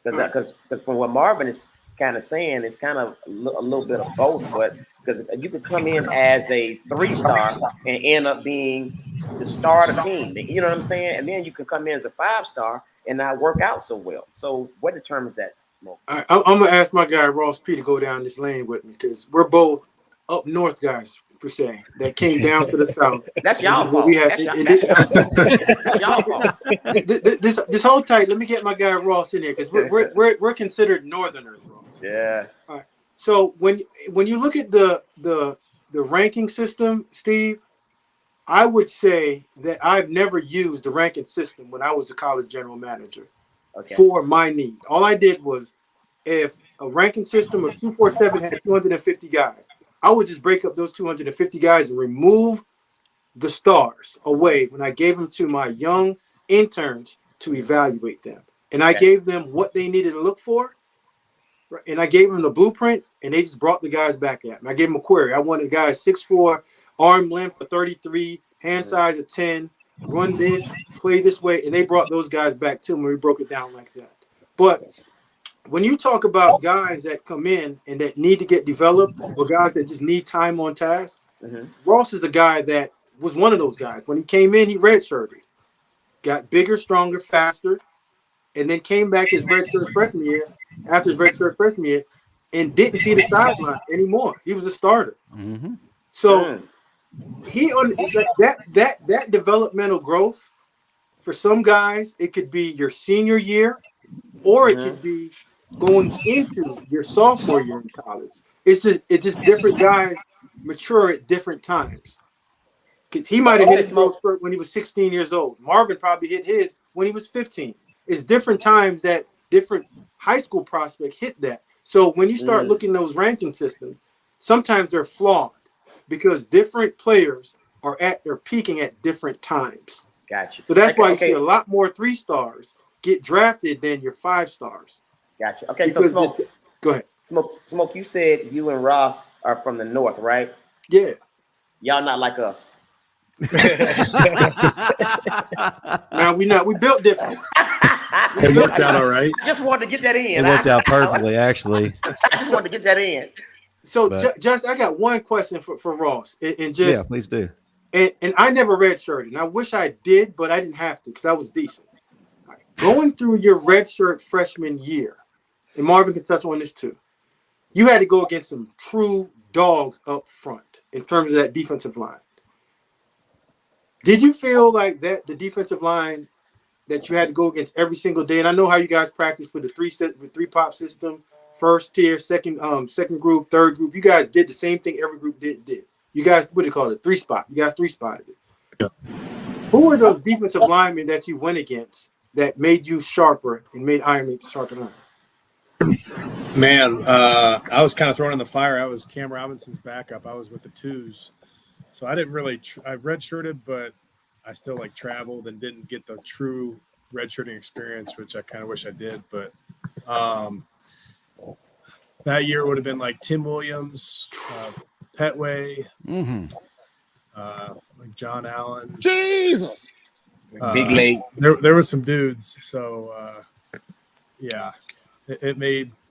Because from what Marvin is kind of saying, it's kind of a little bit of both. But because you could come in as a 3-star and end up being the star of the team, you know what I'm saying? And then you can come in as a 5-star and not work out so well. So what determines that? All right, I'm gonna ask my guy Ross P to go down this lane with me because we're both up north guys per se that came down to the south. That's y'all fault. We have That's y'all fault. This whole tight. Let me get my guy Ross in here because we're considered northerners, Ross. Yeah. All right. So when you look at the ranking system, Steve, I would say that I've never used the ranking system when I was a college general manager for my need. All I did was if a ranking system of 247 had 250 guys, I would just break up those 250 guys and remove the stars away when I gave them to my young interns to evaluate them. And I gave them what they needed to look for. And I gave them the blueprint, and they just brought the guys back at me. I gave them a query. I wanted guys 6'4", arm length of 33, hand size of 10, run this, play this way, and they brought those guys back to me. We broke it down like that. But when you talk about guys that come in and that need to get developed or guys that just need time on task, Ross is the guy that was one of those guys. When he came in, he redshirted, got bigger, stronger, faster, and then came back his redshirt freshman year, after his redshirt freshman year, and didn't see the sideline anymore. He was a starter. So he that developmental growth for some guys, it could be your senior year, or it could be going into your sophomore year in college. It's just different guys mature at different times. Because he might have hit his growth spurt when he was 16 years old. Marvin probably hit his when he was 15. It's different times that different high school prospects hit that. So when you start looking at those ranking systems, sometimes they're flawed because different players are peaking at different times. Gotcha. So that's why you see a lot more 3-stars get drafted than your 5-stars. Gotcha. Okay, so Smoke, go ahead. Smoke, you said you and Ross are from the north, right? Yeah. Y'all not like us. Now we built different. It worked out all right. I just wanted to get that in. It worked out perfectly, actually. I just wanted to get that in. So, just I got one question for Ross, and just please do. And I never redshirted, and I wish I did, but I didn't have to because I was decent. Right. Going through your redshirt freshman year, and Marvin can touch on this too. You had to go against some true dogs up front in terms of that defensive line. Did you feel like that the defensive line that you had to go against every single day? And I know how you guys practice with the 3-pop system, first tier, second group, third group. You guys did the same thing every group did. You guys, what do you call it? 3-spot. You guys 3-spotted it. Yeah. Who were those defensive linemen that you went against that made you sharper and made Iron sharper than iron? Man, I was kind of thrown in the fire. I was Cam Robinson's backup. I was with the 2s. So I didn't really I redshirted, but I still traveled and didn't get the true redshirting experience, which I kind of wish I did. But that year would have been Tim Williams, Petway, John Allen. Jesus. Big Lake. There was some dudes. So, it made –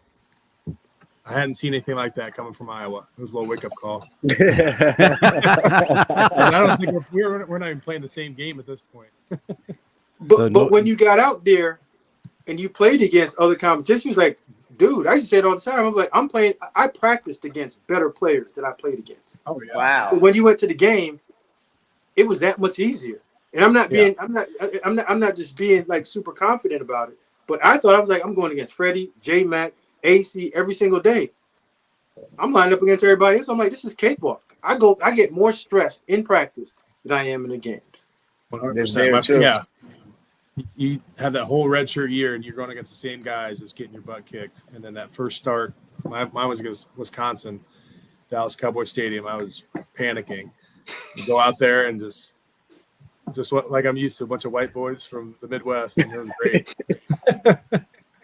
I hadn't seen anything like that coming from Iowa. It was a little wake-up call. Yeah. And I don't think we're not even playing the same game at this point. But when you got out there and you played against other competitions, like, dude, I used to say it all the time. I'm like, I practiced against better players that I played against. Oh yeah. Wow. But when you went to the game, it was that much easier. And I'm not just being like super confident about it. But I thought I was like, I'm going against Freddie, J Mac, AC every single day. I'm lined up against everybody else. I'm like, this is cakewalk. I get more stressed in practice than I am in the games. 100%. Yeah. You have that whole redshirt year, and you're going against the same guys, just getting your butt kicked. And then that first start, mine was against Wisconsin, Dallas Cowboy Stadium. I was panicking. You go out there and just like I'm used to, a bunch of white boys from the Midwest, and it was great.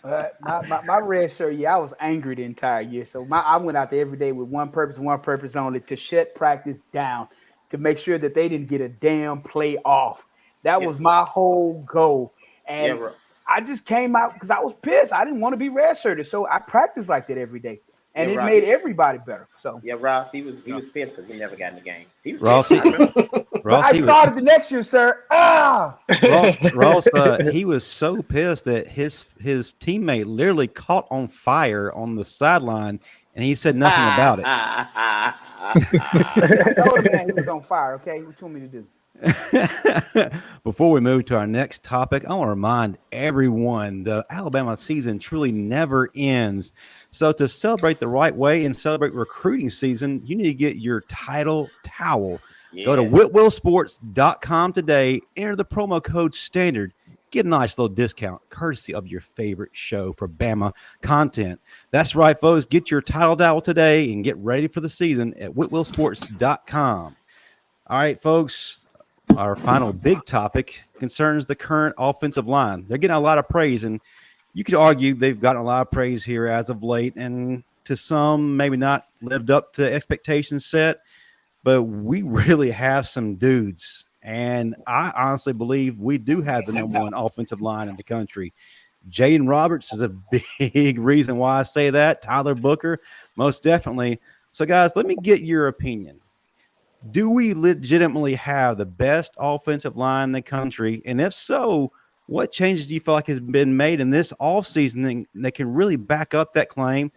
My red shirt, I was angry the entire year. So I went out there every day with one purpose only, to shut practice down, to make sure that they didn't get a damn play off. That was my whole goal. And I just came out because I was pissed. I didn't want to be redshirted. So I practiced like that every day. And it made everybody better. So Ross, he was pissed because he never got in the game. He was Ross, I started the next year, sir. Ross, he was so pissed that his teammate literally caught on fire on the sideline, and he said nothing about it. I told him that he was on fire. Okay, what you want me to do? Before we move to our next topic, I want to remind everyone the Alabama season truly never ends. So to celebrate the right way and celebrate recruiting season, you need to get your title towel. Yeah. Go to whitwellsports.com today, enter the promo code STANDARD, get a nice little discount courtesy of your favorite show for Bama content. That's right, folks. Get your title towel today and get ready for the season at whitwellsports.com. All right, folks. Our final big topic concerns the current offensive line. They're getting a lot of praise, and you could argue they've gotten a lot of praise here as of late, and to some, maybe not lived up to expectations set, but we really have some dudes, and I honestly believe we do have the number one offensive line in the country. Jaden Roberts is a big reason why I say that. Tyler Booker, most definitely. So, guys, let me get your opinion. Do we legitimately have the best offensive line in the country? And if so, what changes do you feel like has been made in this offseason that can really back up that claim?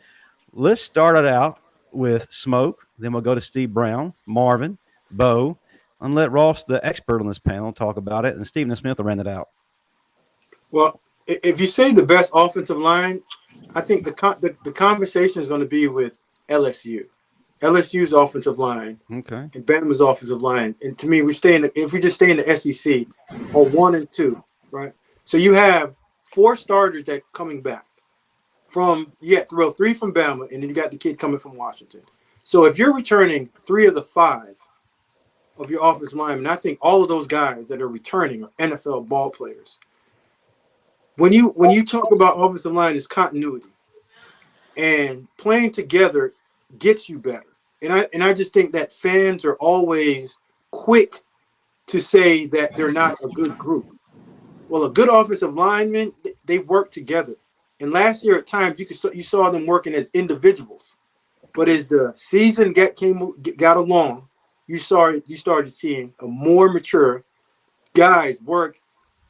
Let's start it out with Smoke. Then we'll go to Steve Brown, Marvin, Bo, and let Ross, the expert on this panel, talk about it. And Stephen Smith will round it out. Well, if you say the best offensive line, I think the conversation is going to be with LSU. LSU's offensive line, okay, and Bama's offensive line, and to me, if we just stay in the SEC, are 1 and 2, right? So you have 4 starters that coming back from throw 3 from Bama, and then you got the kid coming from Washington. So if you're returning 3 of the 5 of your offensive linemen, I think all of those guys that are returning are NFL ball players. When you talk about offensive line, it's continuity, and playing together gets you better. And I just think that fans are always quick to say that they're not a good group. Well, a good offensive lineman, they work together. And last year at times you saw them working as individuals, but as the season got along, you started seeing a more mature guys work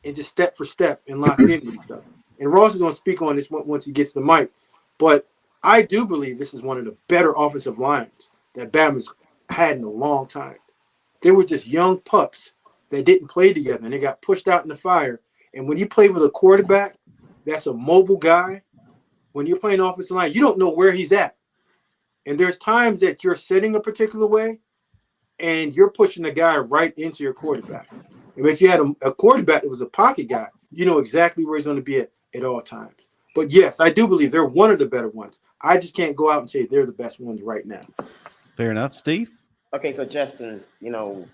and just step for step and lock in with each other. And Ross is going to speak on this once he gets the mic, but I do believe this is one of the better offensive lines that Bama's had in a long time. They were just young pups that didn't play together, and they got pushed out in the fire. And when you play with a quarterback that's a mobile guy, when you're playing offensive line, you don't know where he's at. And there's times that you're sitting a particular way, and you're pushing the guy right into your quarterback. And if you had a quarterback that was a pocket guy, you know exactly where he's going to be at all times. But, yes, I do believe they're one of the better ones. I just can't go out and say they're the best ones right now. Fair enough. Steve? Okay, so Justin, like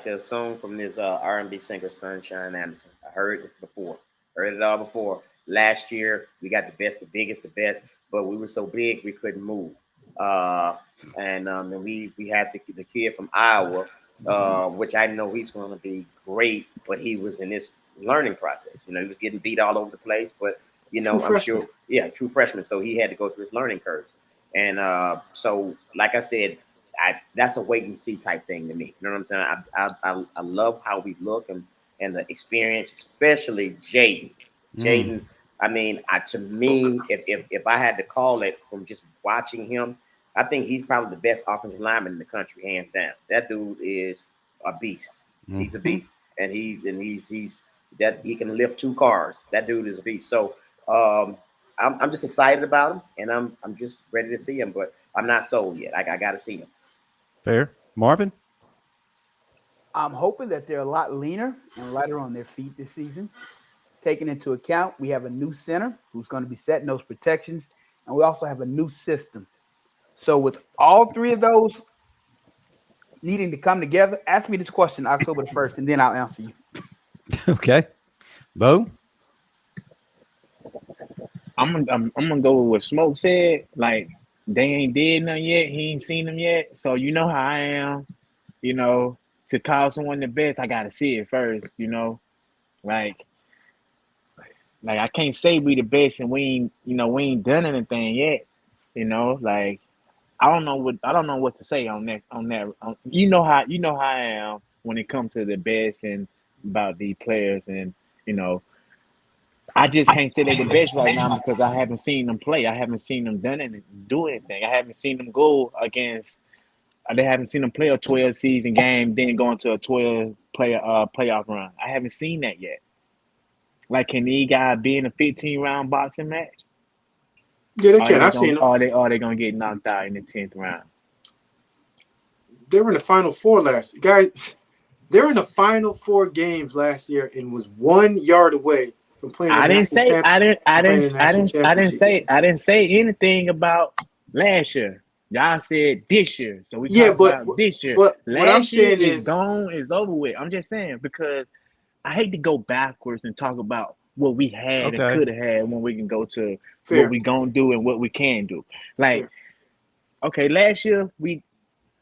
the song from this R&B singer, Sunshine Anderson. I heard this before. Heard it all before. Last year, we got the best, the biggest, the best, but we were so big we couldn't move. And we had the kid from Iowa, which I know he's going to be great, but he was in this learning process. He was getting beat all over the place, but You know, True I'm freshman. sure. Yeah, true freshman. So he had to go through his learning curve. And so, like I said, that's a wait and see type thing to me. You know what I'm saying? I love how we look and the experience, especially Jaden. Jaden, I mean, to me, if I had to call it from just watching him, I think he's probably the best offensive lineman in the country, hands down. That dude is a beast. He's a beast, and he's that he can lift 2 cars. That dude is a beast. So I'm just excited about him, and I'm just ready to see him, but I'm not sold yet. I got to see him. Fair. Marvin? I'm hoping that they're a lot leaner and lighter on their feet this season. Taking into account, we have a new center who's going to be setting those protections, and we also have a new system. So with all 3 of those needing to come together, ask me this question October the 1st, and then I'll answer you. Okay. Bo? I'm gonna go with what Smoke said. Like, they ain't did nothing yet. He ain't seen them yet. So you know how I am. You know, to call someone the best, I gotta see it first. You know, like I can't say we the best and we ain't done anything yet. You know, like I don't know what to say on that. You know how I am when it comes to the best and about the players, and you know, I just can't say they're the best right now because I haven't seen them play. I haven't seen them do anything. I haven't seen them go against. They haven't seen them play a 12 season game, then go into a 12 playoff run. I haven't seen that yet. Like, can these guys be in a 15-round boxing match? Yeah, they can. I've seen them. Are they gonna get knocked out in the 10th round? They were in the Final Four last year. Guys, they were in the Final 4 games last year and was 1 yard away from playing. I didn't say anything about last year. Y'all said this year, so we talk about this year. But last what I'm year saying is gone, is over with. I'm just saying because I hate to go backwards and talk about what we had and could have had when we can go to what we gonna do and what we can do. Like, okay, last year we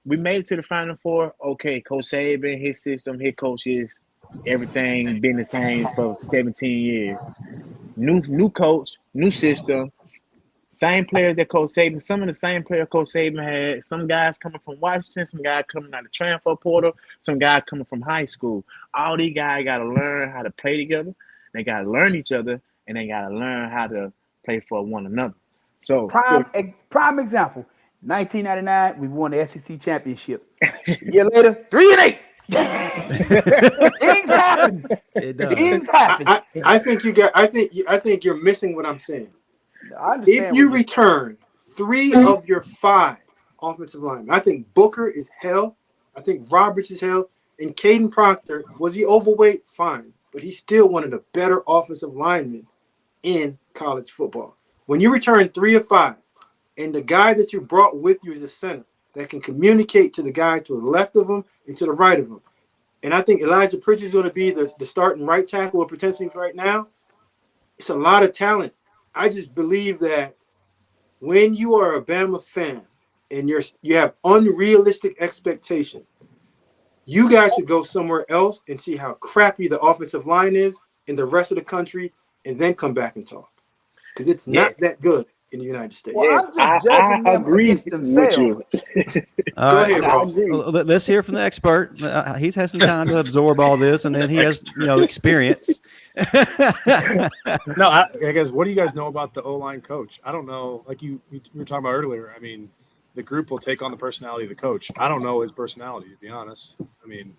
made it to the Final Four. Okay, Coach Saban, his system, his coaches, everything been the same for 17 years. New coach, new system, same players that Coach Saban. Some of the same players Coach Saban had. Some guys coming from Washington, some guys coming out of transfer portal, some guys coming from high school. All these guys got to learn how to play together. They got to learn each other, and they got to learn how to play for one another. So prime example. 1999, we won the SEC championship. A year later, 3-8. Things happen. Things happen. I think you're missing what I'm saying. I understand. If you return 3 of your 5 offensive linemen, I think Booker is hell. I think Roberts is hell. And Caden Proctor, was he overweight? Fine. But he's still one of the better offensive linemen in college football. When you return 3 of 5, and the guy that you brought with you is a center that can communicate to the guy to the left of him and to the right of him. And I think Elijah Pritchard is going to be the starting right tackle or potentially right now. It's a lot of talent. I just believe that when you are a Bama fan and you have unrealistic expectation, you guys should go somewhere else and see how crappy the offensive line is in the rest of the country and then come back and talk. Because it's not that good in the United States. Well, I'm just judging them against themselves. Go ahead, Ross. Let's hear from the expert. He's had some time to absorb all this, and then he has, experience. No, I guess, what do you guys know about the O-line coach? I don't know. Like you were talking about earlier, I mean, the group will take on the personality of the coach. I don't know his personality, to be honest. I mean,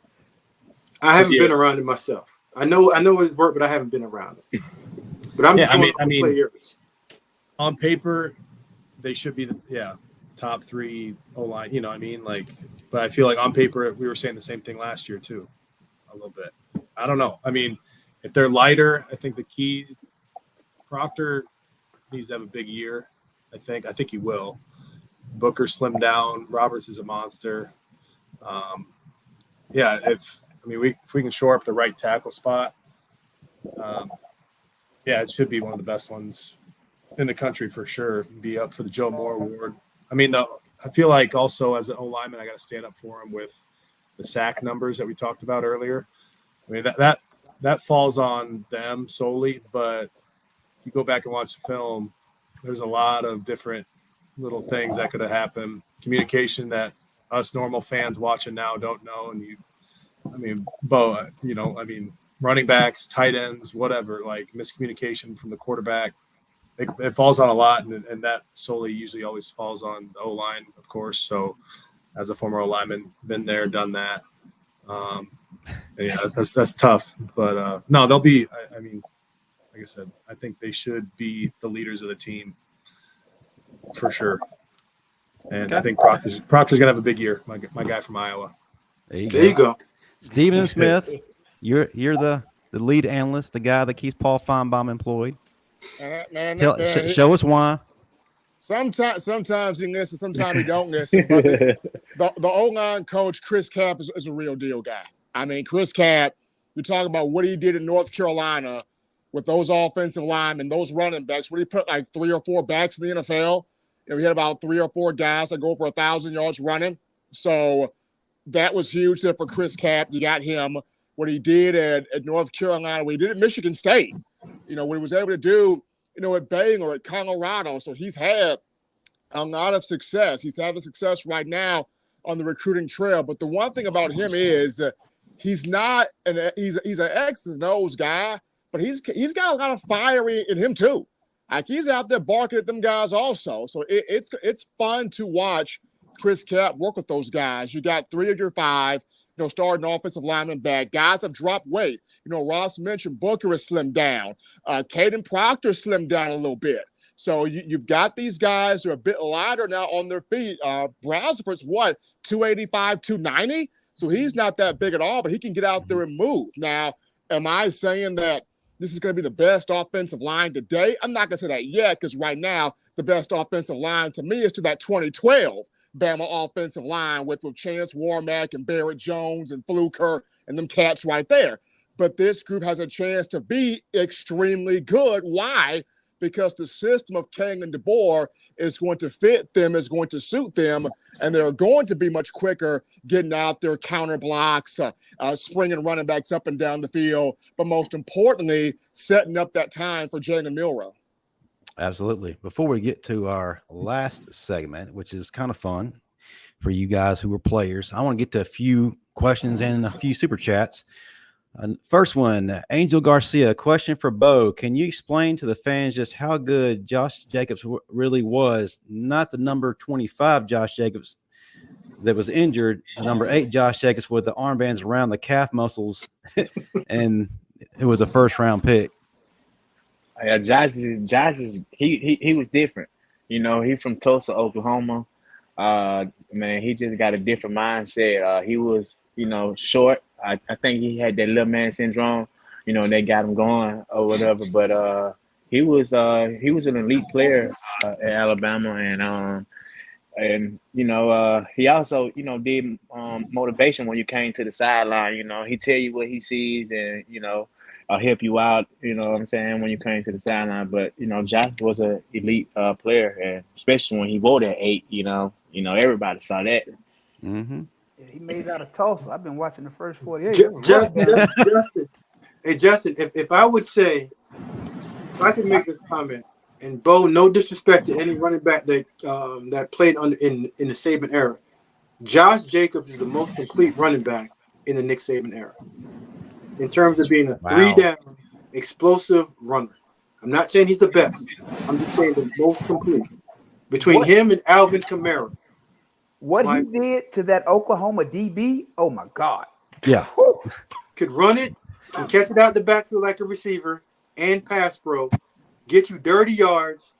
I haven't been around it myself. I know his work, but I haven't been around it. But I mean, players. On paper, they should be the top 3 O-line. You know what I mean? Like, but I feel like on paper, we were saying the same thing last year too, a little bit. I don't know. I mean, if they're lighter, I think the keys. Proctor needs to have a big year. I think he will. Booker slimmed down. Roberts is a monster. If we can shore up the right tackle spot, it should be one of the best ones in the country for sure. Be up for the Joe Moore Award. I mean, I feel like also as an O-lineman, I got to stand up for him with the sack numbers that we talked about earlier. I mean, that falls on them solely, but you go back and watch the film, there's a lot of different little things that could have happened. Communication that us normal fans watching now don't know. And running backs, tight ends, whatever, like miscommunication from the quarterback. It falls on a lot, and that solely usually always falls on the O-line, of course. So as a former O-lineman, been there, done that. Yeah, that's tough. But no, they'll be – I mean, like I said, I think they should be the leaders of the team for sure. And I think Proctor's going to have a big year, my guy from Iowa. There you go. Stephen Smith, you're the lead analyst, the guy that keeps Paul Feinbaum employed. Show us why. Sometimes he listens, sometimes he don't listen. But the O-line coach, Chris Cap, is a real deal guy. I mean, Chris Cap, you talk about what he did in North Carolina with those offensive linemen, those running backs, where he put like 3 or 4 backs in the NFL. You know, he had about 3 or 4 guys that go for 1,000 yards running. So that was huge there for Chris Cap. You got him. What he did at North Carolina, what he did at Michigan State, you know, what he was able to do, you know, at Baylor, at Colorado. So he's had a lot of success. He's having success right now on the recruiting trail. But the one thing about him is he's not he's an X's and O's guy, but he's got a lot of fire in him too. Like he's out there barking at them guys also. So it's fun to watch Chris Cap work with those guys. You got 3 of your 5, you know, starting offensive lineman back. Guys have dropped weight. You know, Ross mentioned Booker has slimmed down. Caden Proctor slimmed down a little bit. So you've got these guys who are a bit lighter now on their feet. Brausford's what, 285, 290? So he's not that big at all, but he can get out there and move. Now, am I saying that this is going to be the best offensive line today? I'm not going to say that yet, because right now the best offensive line to me is to that 2012 Bama offensive line with Chance Warmack and Barrett Jones and Fluker and them cats right there. But this group has a chance to be extremely good. Why? Because the system of King and DeBoer is going to fit them, is going to suit them, and they're going to be much quicker getting out there, counter blocks, springing running backs up and down the field, but most importantly, setting up that time for Jalen Milroe. Absolutely. Before we get to our last segment, which is kind of fun for you guys who are players, I want to get to a few questions and a few super chats. First one, Angel Garcia, question for Bo. Can you explain to the fans just how good Josh Jacobs really was? Not the number 25 Josh Jacobs that was injured, number 8 Josh Jacobs with the armbands around the calf muscles, and it was a first-round pick. Yeah, Josh is he was different. You know, he's from Tulsa, Oklahoma. Man, he just got a different mindset. He was, you know, short. I think he had that little man syndrome, you know, and they got him going or whatever. But he was an elite player at Alabama, and you know, he also, you know, did motivation when you came to the sideline. You know, he tell you what he sees, and you know, help you out. You know what I'm saying, when you came to the sideline. But you know, Josh was an elite player, and especially when he wore that 8. You know, everybody saw that. Mm-hmm. Yeah, he made it out of Tulsa. I've been watching the first 48. Justin, if I would say, if I could make this comment, and Bo, no disrespect to any running back that played in the Saban era, Josh Jacobs is the most complete running back in the Nick Saban era in terms of being a 3-down explosive runner. I'm not saying he's the best. I'm just saying the most complete. Between him and Alvin Kamara. What he did to that Oklahoma DB, oh my God. Yeah. Could run it, can catch it out the backfield like a receiver, and pass pro, get you 30 yards,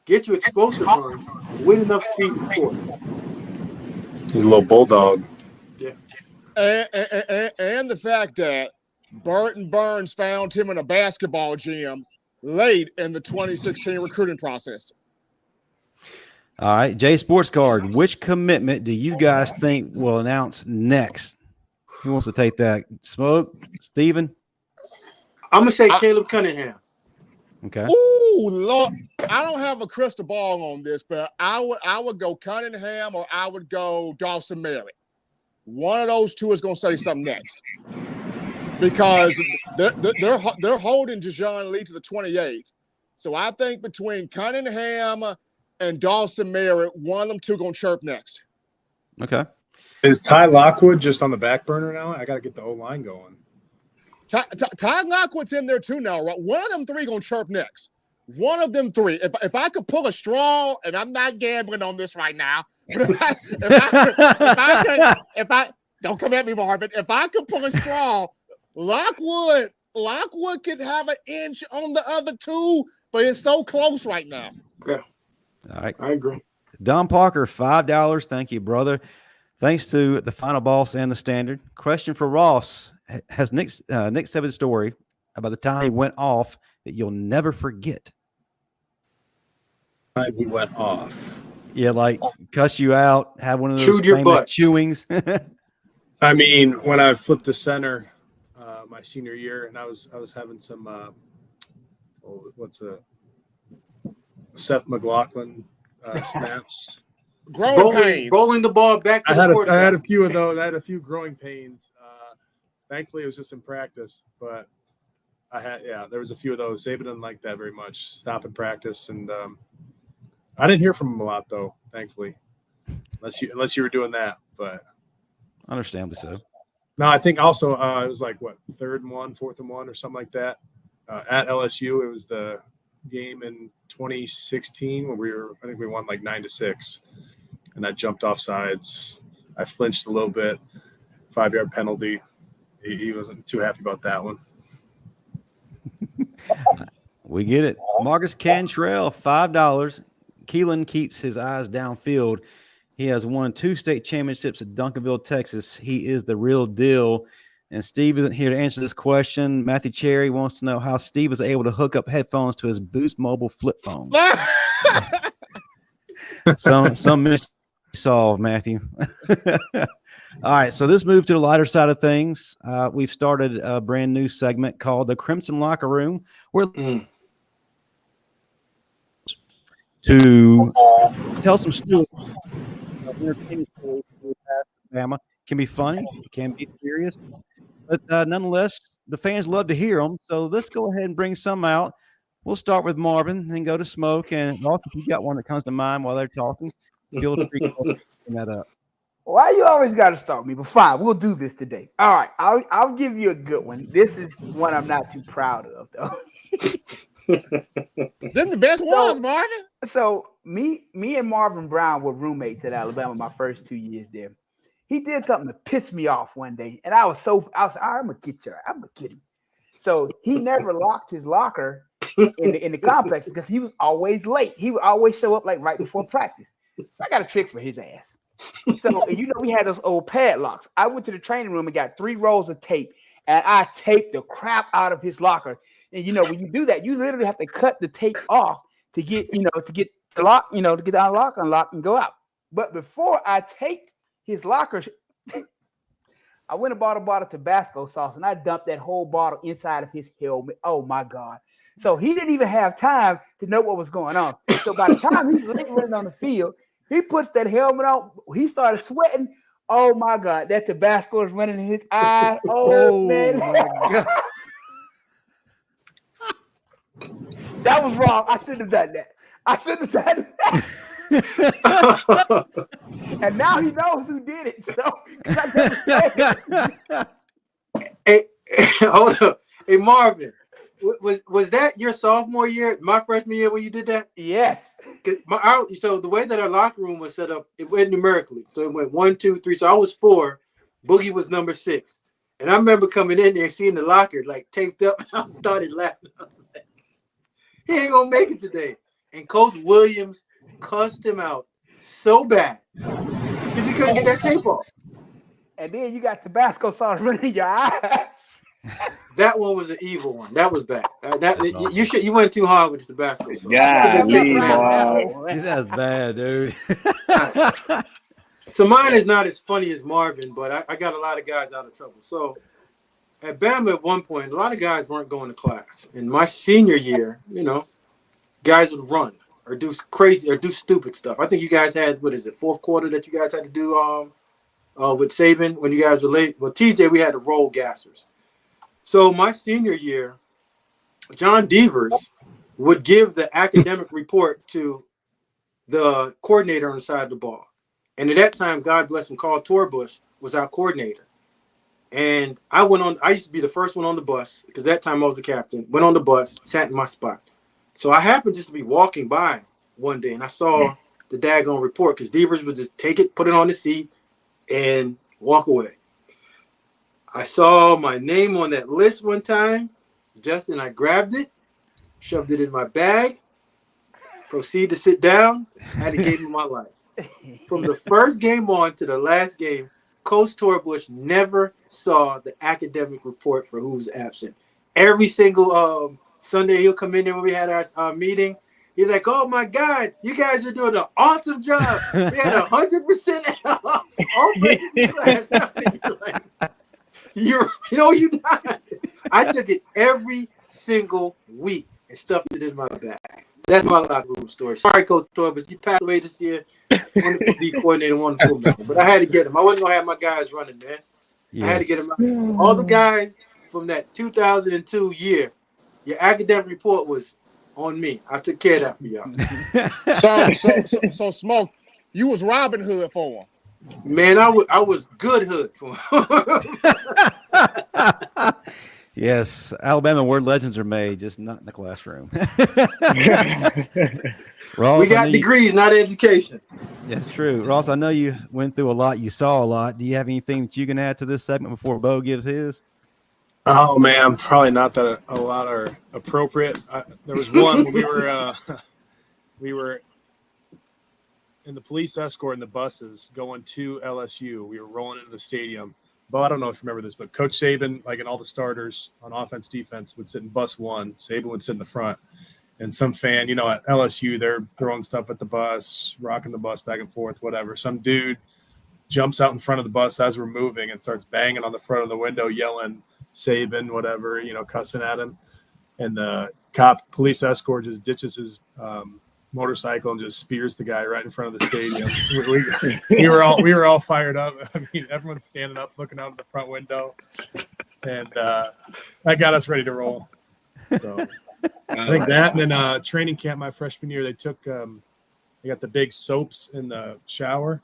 get you explosive runs, win enough speed to score. He's a little bulldog. Yeah. And the fact that Burton Burns found him in a basketball gym late in the 2016 recruiting process. All right, Jay Sports Card, which commitment do you guys think will announce next? Who wants to take that? Smoke? Steven? I'm going to say Caleb Cunningham. Okay. Ooh, Lord. I don't have a crystal ball on this, but I would go Cunningham, or I would go Dawson Merritt. One of those two is going to say something next. Because they're holding Dijon Lee to the 28th. So I think between Cunningham and Dawson Merritt, one of them two going to chirp next. Okay. Is Ty Lockwood just on the back burner now? I got to get the O-line going. Ty Lockwood's in there too now, right? One of them three going to chirp next. One of them three. If I could pull a straw, and I'm not gambling on this right now, but if I don't come at me, Marvin. If I could pull a straw, Lockwood could have an inch on the other two, but it's so close right now. Okay. All right. I agree. Don Parker, $5. Thank you, brother. Thanks to the Final Boss and the Standard. Question for Ross. Has Nick Saban's story about the time he went off that you'll never forget? He went off. Yeah, like cuss you out, have one of those Chewed your famous butt. chewings. I mean, when I flipped the center my senior year, and I was having some Seth McLaughlin snaps. Rolling the ball back to I the had quarterback. a few of those. I had a few growing pains. Thankfully, it was just in practice, but there was a few of those. Saban didn't like that very much. Stop in practice, and I didn't hear from him a lot though. Thankfully, unless you were doing that, but Understandably so. no, I think also it was like what 3rd and 1, 4th and 1, or something like that at LSU. It was the game in 2016 when I think we won like 9-6, and I jumped off sides. I flinched a little bit, 5-yard penalty. He wasn't too happy about that one. We get it. Marcus Cantrell, $5. Keelan keeps his eyes downfield. He has won 2 state championships at Duncanville, Texas. He is the real deal. And Steve isn't here to answer this question. Matthew Cherry wants to know how Steve is able to hook up headphones to his Boost Mobile flip phone. Some mystery solved, Matthew. All right, so this move to the lighter side of things. We've started a brand new segment called the Crimson Locker Room, where to tell some stories. Entertaining stories from Bama. Can be funny, it can be serious, but nonetheless, the fans love to hear them. So let's go ahead and bring some out. We'll start with Marvin, then go to Smoke, and also if you got one that comes to mind while they're talking, feel free to bring that up. Why you always got to start me? But fine, we'll do this today. All right, I'll give you a good one. This is one I'm not too proud of, though. Them the best ones, Marvin. So me and Marvin Brown were roommates at Alabama my first 2 years there. He did something to piss me off one day, and I was I'm gonna get him. So he never locked his locker in the complex because he was always late. He would always show up like right before practice. So I got a trick for his ass. So we had those old padlocks. I went to the training room and got 3 rolls of tape, and I taped the crap out of his locker. And when you do that, you literally have to cut the tape off to get the lock, to get the unlock and go out. But before I taped his locker, I went and bought a bottle of Tabasco sauce, and I dumped that whole bottle inside of his helmet. Oh my God. So he didn't even have time to know what was going on. So by the time he was running on the field, he puts that helmet on. He started sweating. Oh my God, that Tabasco is running in his eyes. Oh man. My God. That was wrong. I shouldn't have done that. And now he knows who did it. So Hey, hold up. Hey, Marvin, was that your sophomore year, my freshman year when you did that? yes. So the way that our locker room was set up, it went numerically. So it went 1, 2, 3. So I was 4. Boogie was number 6. And I remember coming in there and seeing the locker like taped up, and I started laughing. I was like, he ain't gonna make it today. And Coach Williams cussed him out so bad because he couldn't get that tape off. And then you got Tabasco sauce running in your eyes. That one was an evil one. That was bad. You went too hard with the Tabasco sauce. Golly, That's bad, dude. So mine is not as funny as Marvin, but I got a lot of guys out of trouble. So at Bama at one point, a lot of guys weren't going to class. In my senior year, guys would run or do crazy or do stupid stuff. I think you guys had, 4th quarter that you guys had to do with Saban when you guys were late. Well, TJ, we had to roll gassers. So my senior year, John Devers would give the academic report to the coordinator on the side of the ball. And at that time, God bless him, Carl Torbush was our coordinator. And I used to be the first one on the bus because that time I was the captain, went on the bus, sat in my spot. So I happened just to be walking by one day and I saw the daggone report because DeBoer's would just take it, put it on the seat and walk away. I saw my name on that list one time, Justin. I grabbed it, shoved it in my bag, proceeded to sit down, had a game of my life. From the first game on to the last game, Coach Torbush never saw the academic report for who's absent. Every single Sunday he'll come in there when we had our meeting. He's like, "Oh my God, you guys are doing an awesome job. We had 100% offensive class." You're not. I took it every single week and stuffed it in my bag. That's my locker room story. Sorry, Coach Torbush, he passed away this year. Wonderful D coordinator, wonderful man. But I had to get him. I wasn't gonna have my guys running, man. Yes. I had to get him out. All the guys from that 2002 year, your academic report was on me. I took care of that for y'all. So Smoke, you was Robin Hood for him. Man, I was good hood for him. Yes, Alabama word legends are made, just not in the classroom. Ross, we got degrees, not education. That's true. Ross, I know you went through a lot. You saw a lot. Do you have anything that you can add to this segment before Bo gives his? Oh, man, probably not that a lot are appropriate. There was one when we were in the police escort in the buses going to LSU. We were rolling into the stadium. Bo, I don't know if you remember this, but Coach Saban, like in all the starters on offense, defense, would sit in bus one. Saban would sit in the front. And some fan, at LSU, they're throwing stuff at the bus, rocking the bus back and forth, whatever. Some dude jumps out in front of the bus as we're moving and starts banging on the front of the window, yelling, Saban, whatever, cussing at him. And the police escort just ditches his motorcycle and just spears the guy right in front of the stadium. we were all fired up. I mean, everyone's standing up, looking out of the front window, and that got us ready to roll. So I think that, and then training camp my freshman year, they took they got the big soaps in the shower,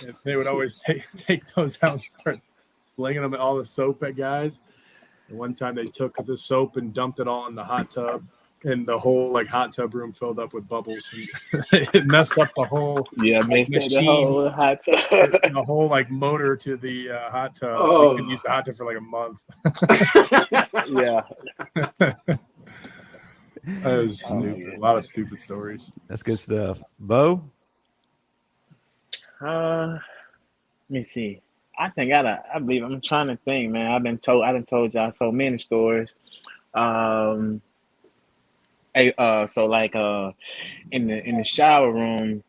and they would always take those out and start slinging them all the soap at guys. And one time they took the soap and dumped it all in the hot tub. And the whole hot tub room filled up with bubbles, and it messed up the whole machine, the whole hot tub, the whole motor to the hot tub. Oh. We couldn't use the hot tub for a month. Yeah, that was stupid. A lot of stupid stories. That's good stuff. Bo, let me see. I think I believe I'm trying to think, man. I done told y'all so many stories. So in the shower room,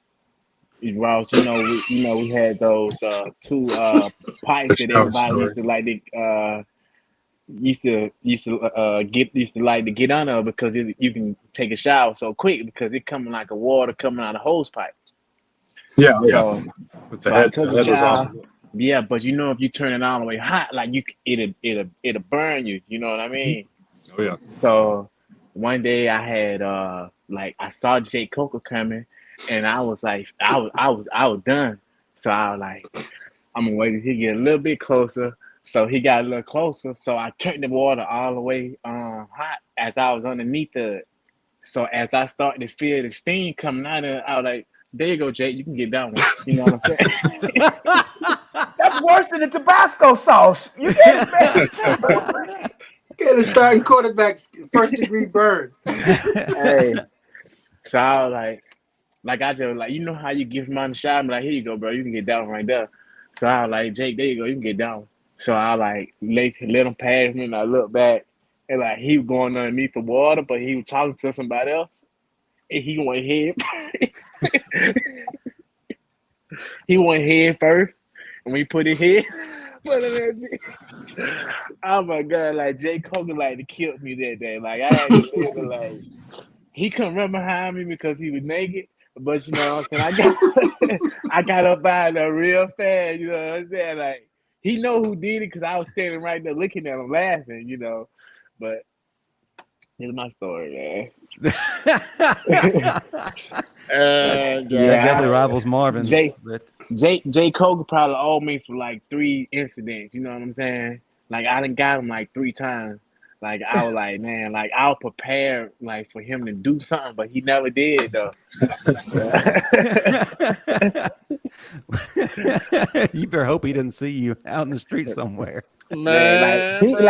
Ross, we had those two pipes that everybody used to like to get under because you can take a shower so quick because it coming like a water coming out of hose pipe. Yeah. With the head, that was awesome. Yeah, but if you turn it all the way hot, it'll burn you. You know what I mean? Oh yeah. So one day I had I saw Jay Coker coming, and I was like, I was done. So I was like, I'm gonna wait till he get a little bit closer. So he got a little closer. So I turned the water all the way hot as I was underneath it. So as I started to feel the steam coming out of it, I was like, there you go, Jay, you can get that one. You know what I'm saying? That's worse than the Tabasco sauce. You can't Get a starting quarterback's first degree burn. Hey, so I was like I just how you give him on the shot. I'm like, here you go, bro. You can get that one right there. So I was like, Jake, there you go. You can get that one. So I let him pass me, and I looked back, and he was going underneath the water, but he was talking to somebody else, and he went head. He went head first, and we put his head. Oh my God! Jay Coker killed me that day. I had to say he couldn't run behind me because he was naked. But you know what I'm saying? I got up by there real fast. You know what I'm saying? He know who did it because I was standing right there looking at him laughing. But Here's my story, man. And Yeah, definitely rivals Marvin's. J. Cole could probably owe me for like 3 incidents. You know what I'm saying? Like I done got him like 3 times. Like I was like, man, like I was prepared like for him to do something, but he never did though. You better hope he didn't see you out in the street somewhere. man, It's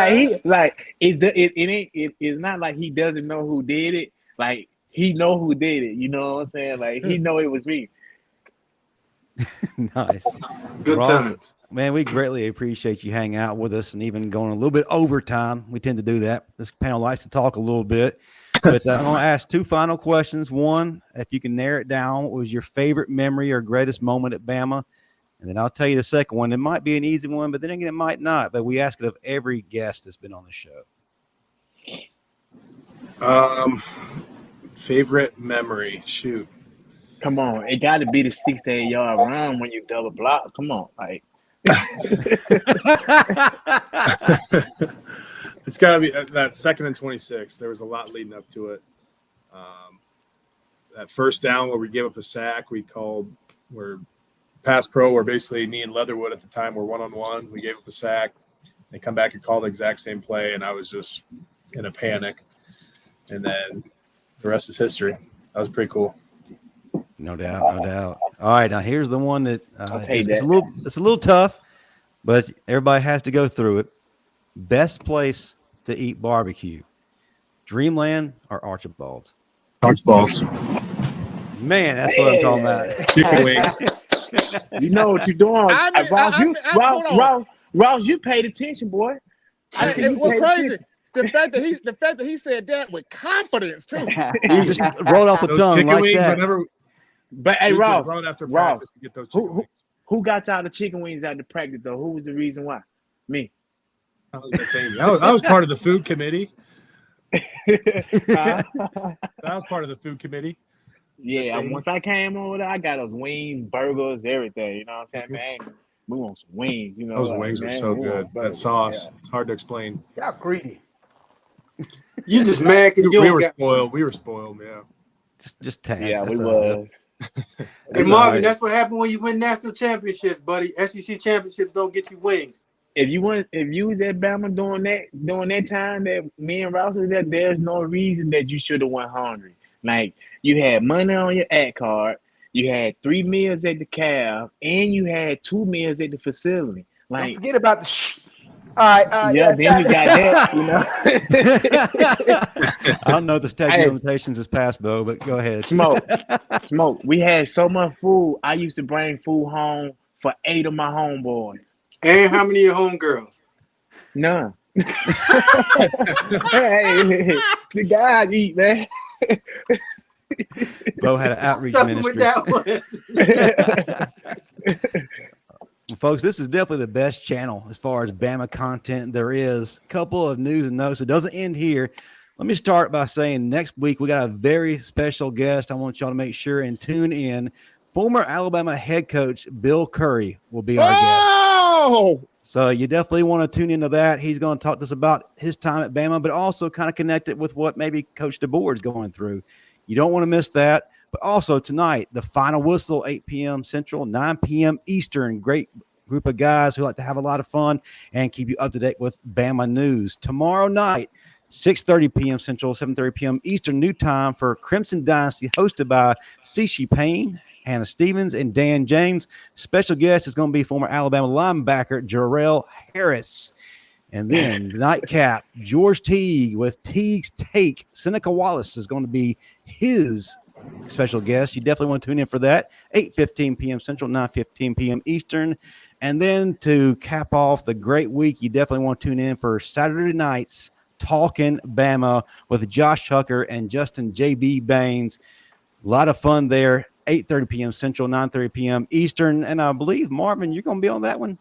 not like he doesn't know who did it. Like he know who did it. You know what I'm saying? Like he know it was me. Nice. Good Ross, times. man, we greatly appreciate you hanging out with us and even going a little bit overtime. We tend to do that. This panel likes to talk a little bit. But I'm going to ask 2 final questions. One, if you can narrow it down, what was your favorite memory or greatest moment at Bama? And then I'll tell you the second one. It might be an easy one, but then again, it might not. But we ask it of every guest that's been on the show. Favorite memory. Shoot. Come on, it got to be the 6 to 8 yard run when you double block. Come on, like. It's got to be that 2nd and 26. There was a lot leading up to it. That first down where we gave up a sack, we're pass pro, where basically me and Leatherwood at the time were 1-on-1. We gave up a sack. They come back and call the exact same play, and I was just in a panic. And then the rest is history. That was pretty cool. No doubt, no doubt. All right, now here's the one that take it's that. a little tough, but everybody has to go through it. Best place to eat barbecue, Dreamland or Archibald's? Archibald's. Man, that's what I'm talking about. Chicken wings. You know what you're doing, hold on. Ross. You paid attention, boy. What's crazy? The fact that he said that with confidence too. He just rolled off the Those tongue chicken like wings, that. whenever But hey, we Ross, run after Ross, practice to get those chicken wings. who got y'all the chicken wings at the practice though? Who was the reason why? Me. I was gonna say, I was part of the food committee. Huh? That was part of the food committee. Yeah, once I came over there, I got those wings, burgers, everything. You know what I'm saying, man? We want some wings. You know, Those wings were so good. That sauce, it's hard to explain. Y'all greedy. You just mad because We were spoiled. We were spoiled, yeah. Just tag. Yeah, we That's all. was. Hey, Marvin, that's what happened when you win national championships, buddy. SEC championships don't get you wings. If you was at Bama during that time that me and Ross was there, there's no reason that you should have went hungry. Like you had money on your ad card, you had 3 meals at the cab, and you had 2 meals at the facility. Don't Like forget about the All right. yeah, then you got that, you know. I don't know if the statute Hey. of limitations is passed, Bo, but go ahead. Smoke. We had so much food. I used to bring food home for 8 of my homeboys. And how many of your homegirls? None. Hey, the guys eat, man. Bo had an outreach Stuck ministry. with that one. Well, folks, this is definitely the best channel as far as Bama content there is. A couple of news and notes. It doesn't end here. Let me start by saying next week we got a very special guest. I want y'all to make sure and tune in. Former Alabama head coach Bill Curry will be our guest. Oh, So you definitely want to tune into that. He's going to talk to us about his time at Bama, but also kind of connect it with what maybe Coach DeBoer's going through. You don't want to miss that. But also tonight, the final whistle, 8 p.m. Central, 9 p.m. Eastern. Great group of guys who like to have a lot of fun and keep you up to date with Bama news. Tomorrow night, 6:30 p.m. Central, 7:30 p.m. Eastern, new time for Crimson Dynasty, hosted by Cece Payne, Hannah Stevens, and Dan James. Special guest is going to be former Alabama linebacker Jarrell Harris. And then the nightcap, George Teague with Teague's Take. Seneca Wallace is going to be his special guest. You definitely want to tune in for that. 8:15 p.m. Central, 9:15 p.m. Eastern. And then to cap off the great week, you definitely want to tune in for Saturday nights Talking Bama with Josh Tucker and Justin J.B. Baines. A lot of fun there. 8:30 p.m. Central, 9:30 p.m. Eastern. And I believe, Marvin, you're going to be on that one?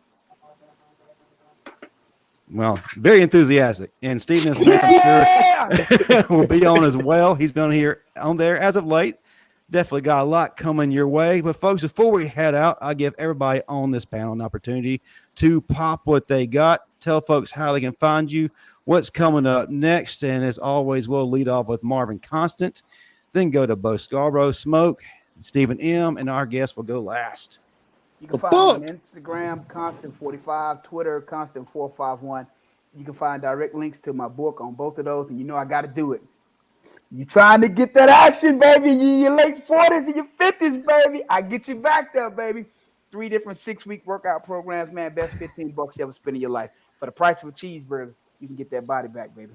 Well, very enthusiastic. And Stephen Smith, I'm sure, will be on as well. He's been here on there as of late. Definitely got a lot coming your way. But, folks, before we head out, I'll give everybody on this panel an opportunity to pop what they got. Tell folks how they can find you, what's coming up next. And as always, we'll lead off with Marvin Constant, then go to Bo Scarborough, Smoke, Stephen M., and our guest will go last. You can find me on Instagram, Constant45, Twitter, Constant451. You can find direct links to my book on both of those, and you know I got to do it. You trying to get that action, baby. You in your late 40s and your 50s, baby. I get you back there, baby. 3 different 6-week workout programs, man. Best $15 you ever spend in your life. For the price of a cheeseburger, you can get that body back, baby.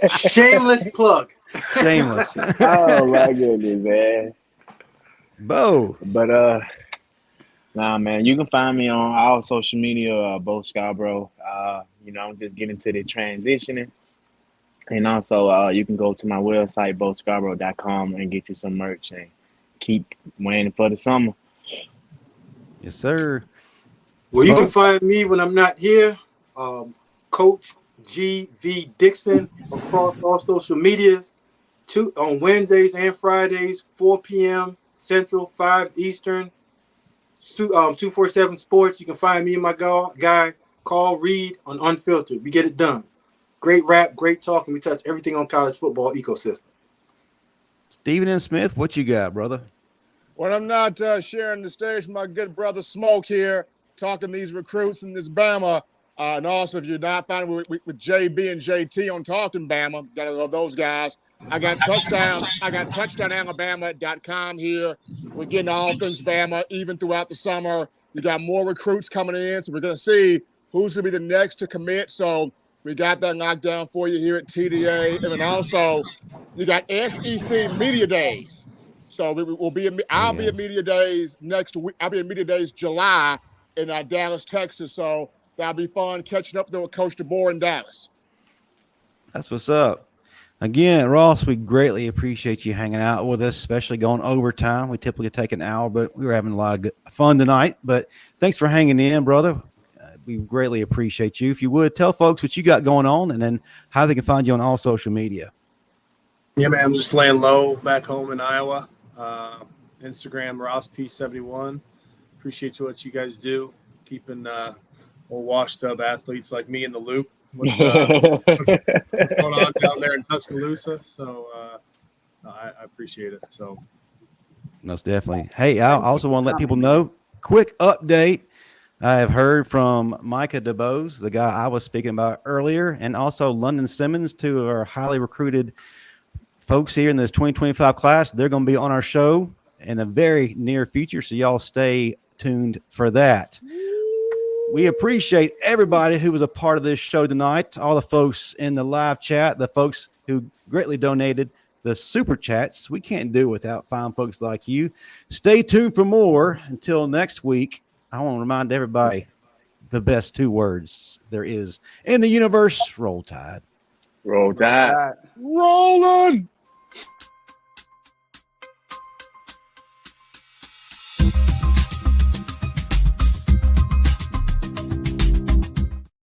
Shameless plug. Shameless. Oh my goodness, man. Bo. But nah, man, you can find me on all social media, Bo Scarborough. I'm just getting to the transitioning. And also you can go to my website, boscarborough.com, and get you some merch and keep waiting for the summer. Yes, sir. Well, you can find me when I'm not here, Coach G.V. Dixon, across all social medias, on Wednesdays and Fridays, 4 p.m. Central, 5 Eastern, 247 Sports. You can find me and my guy, Carl Reed, on Unfiltered. We get it done. Great rap, great talk, and we touch everything on college football ecosystem. Stephen M. Smith, what you got, brother? When I'm not sharing the stage with my good brother Smoke here, talking these recruits in this Bama, and also if you're not finding with JB and JT on Talking Bama, gotta love those guys. I got touchdownalabama.com here. We're getting all things Bama even throughout the summer. We got more recruits coming in, so we're gonna see who's gonna be the next to commit. So we got that knocked down for you here at TDA, and then also you got SEC Media Days. So I'll be at Media Days next week. I'll be at Media Days July in Dallas, Texas. So that'll be fun catching up there with Coach DeBoer in Dallas. That's what's up. Again, Ross, we greatly appreciate you hanging out with us, especially going overtime. We typically take an hour, but we were having a lot of good fun tonight. But thanks for hanging in, brother. We greatly appreciate you. If you would, tell folks what you got going on and then how they can find you on all social media. Yeah, man, I'm just laying low back home in Iowa. Instagram, RossP71. Appreciate what you guys do, keeping old washed-up athletes like me in the loop. What's going on down there in Tuscaloosa? So I appreciate it. So Most definitely. Hey, I also want to let people know, quick update. I have heard from Micah DeBose, the guy I was speaking about earlier, and also London Simmons, 2 of our highly recruited folks here in this 2025 class. They're going to be on our show in the very near future, so y'all stay tuned for that. We appreciate everybody who was a part of this show tonight, all the folks in the live chat, the folks who greatly donated the super chats. We can't do without fine folks like you. Stay tuned for more. Until next week, I want to remind everybody the best 2 words there is in the universe: Roll Tide. Roll Tide. Rolling.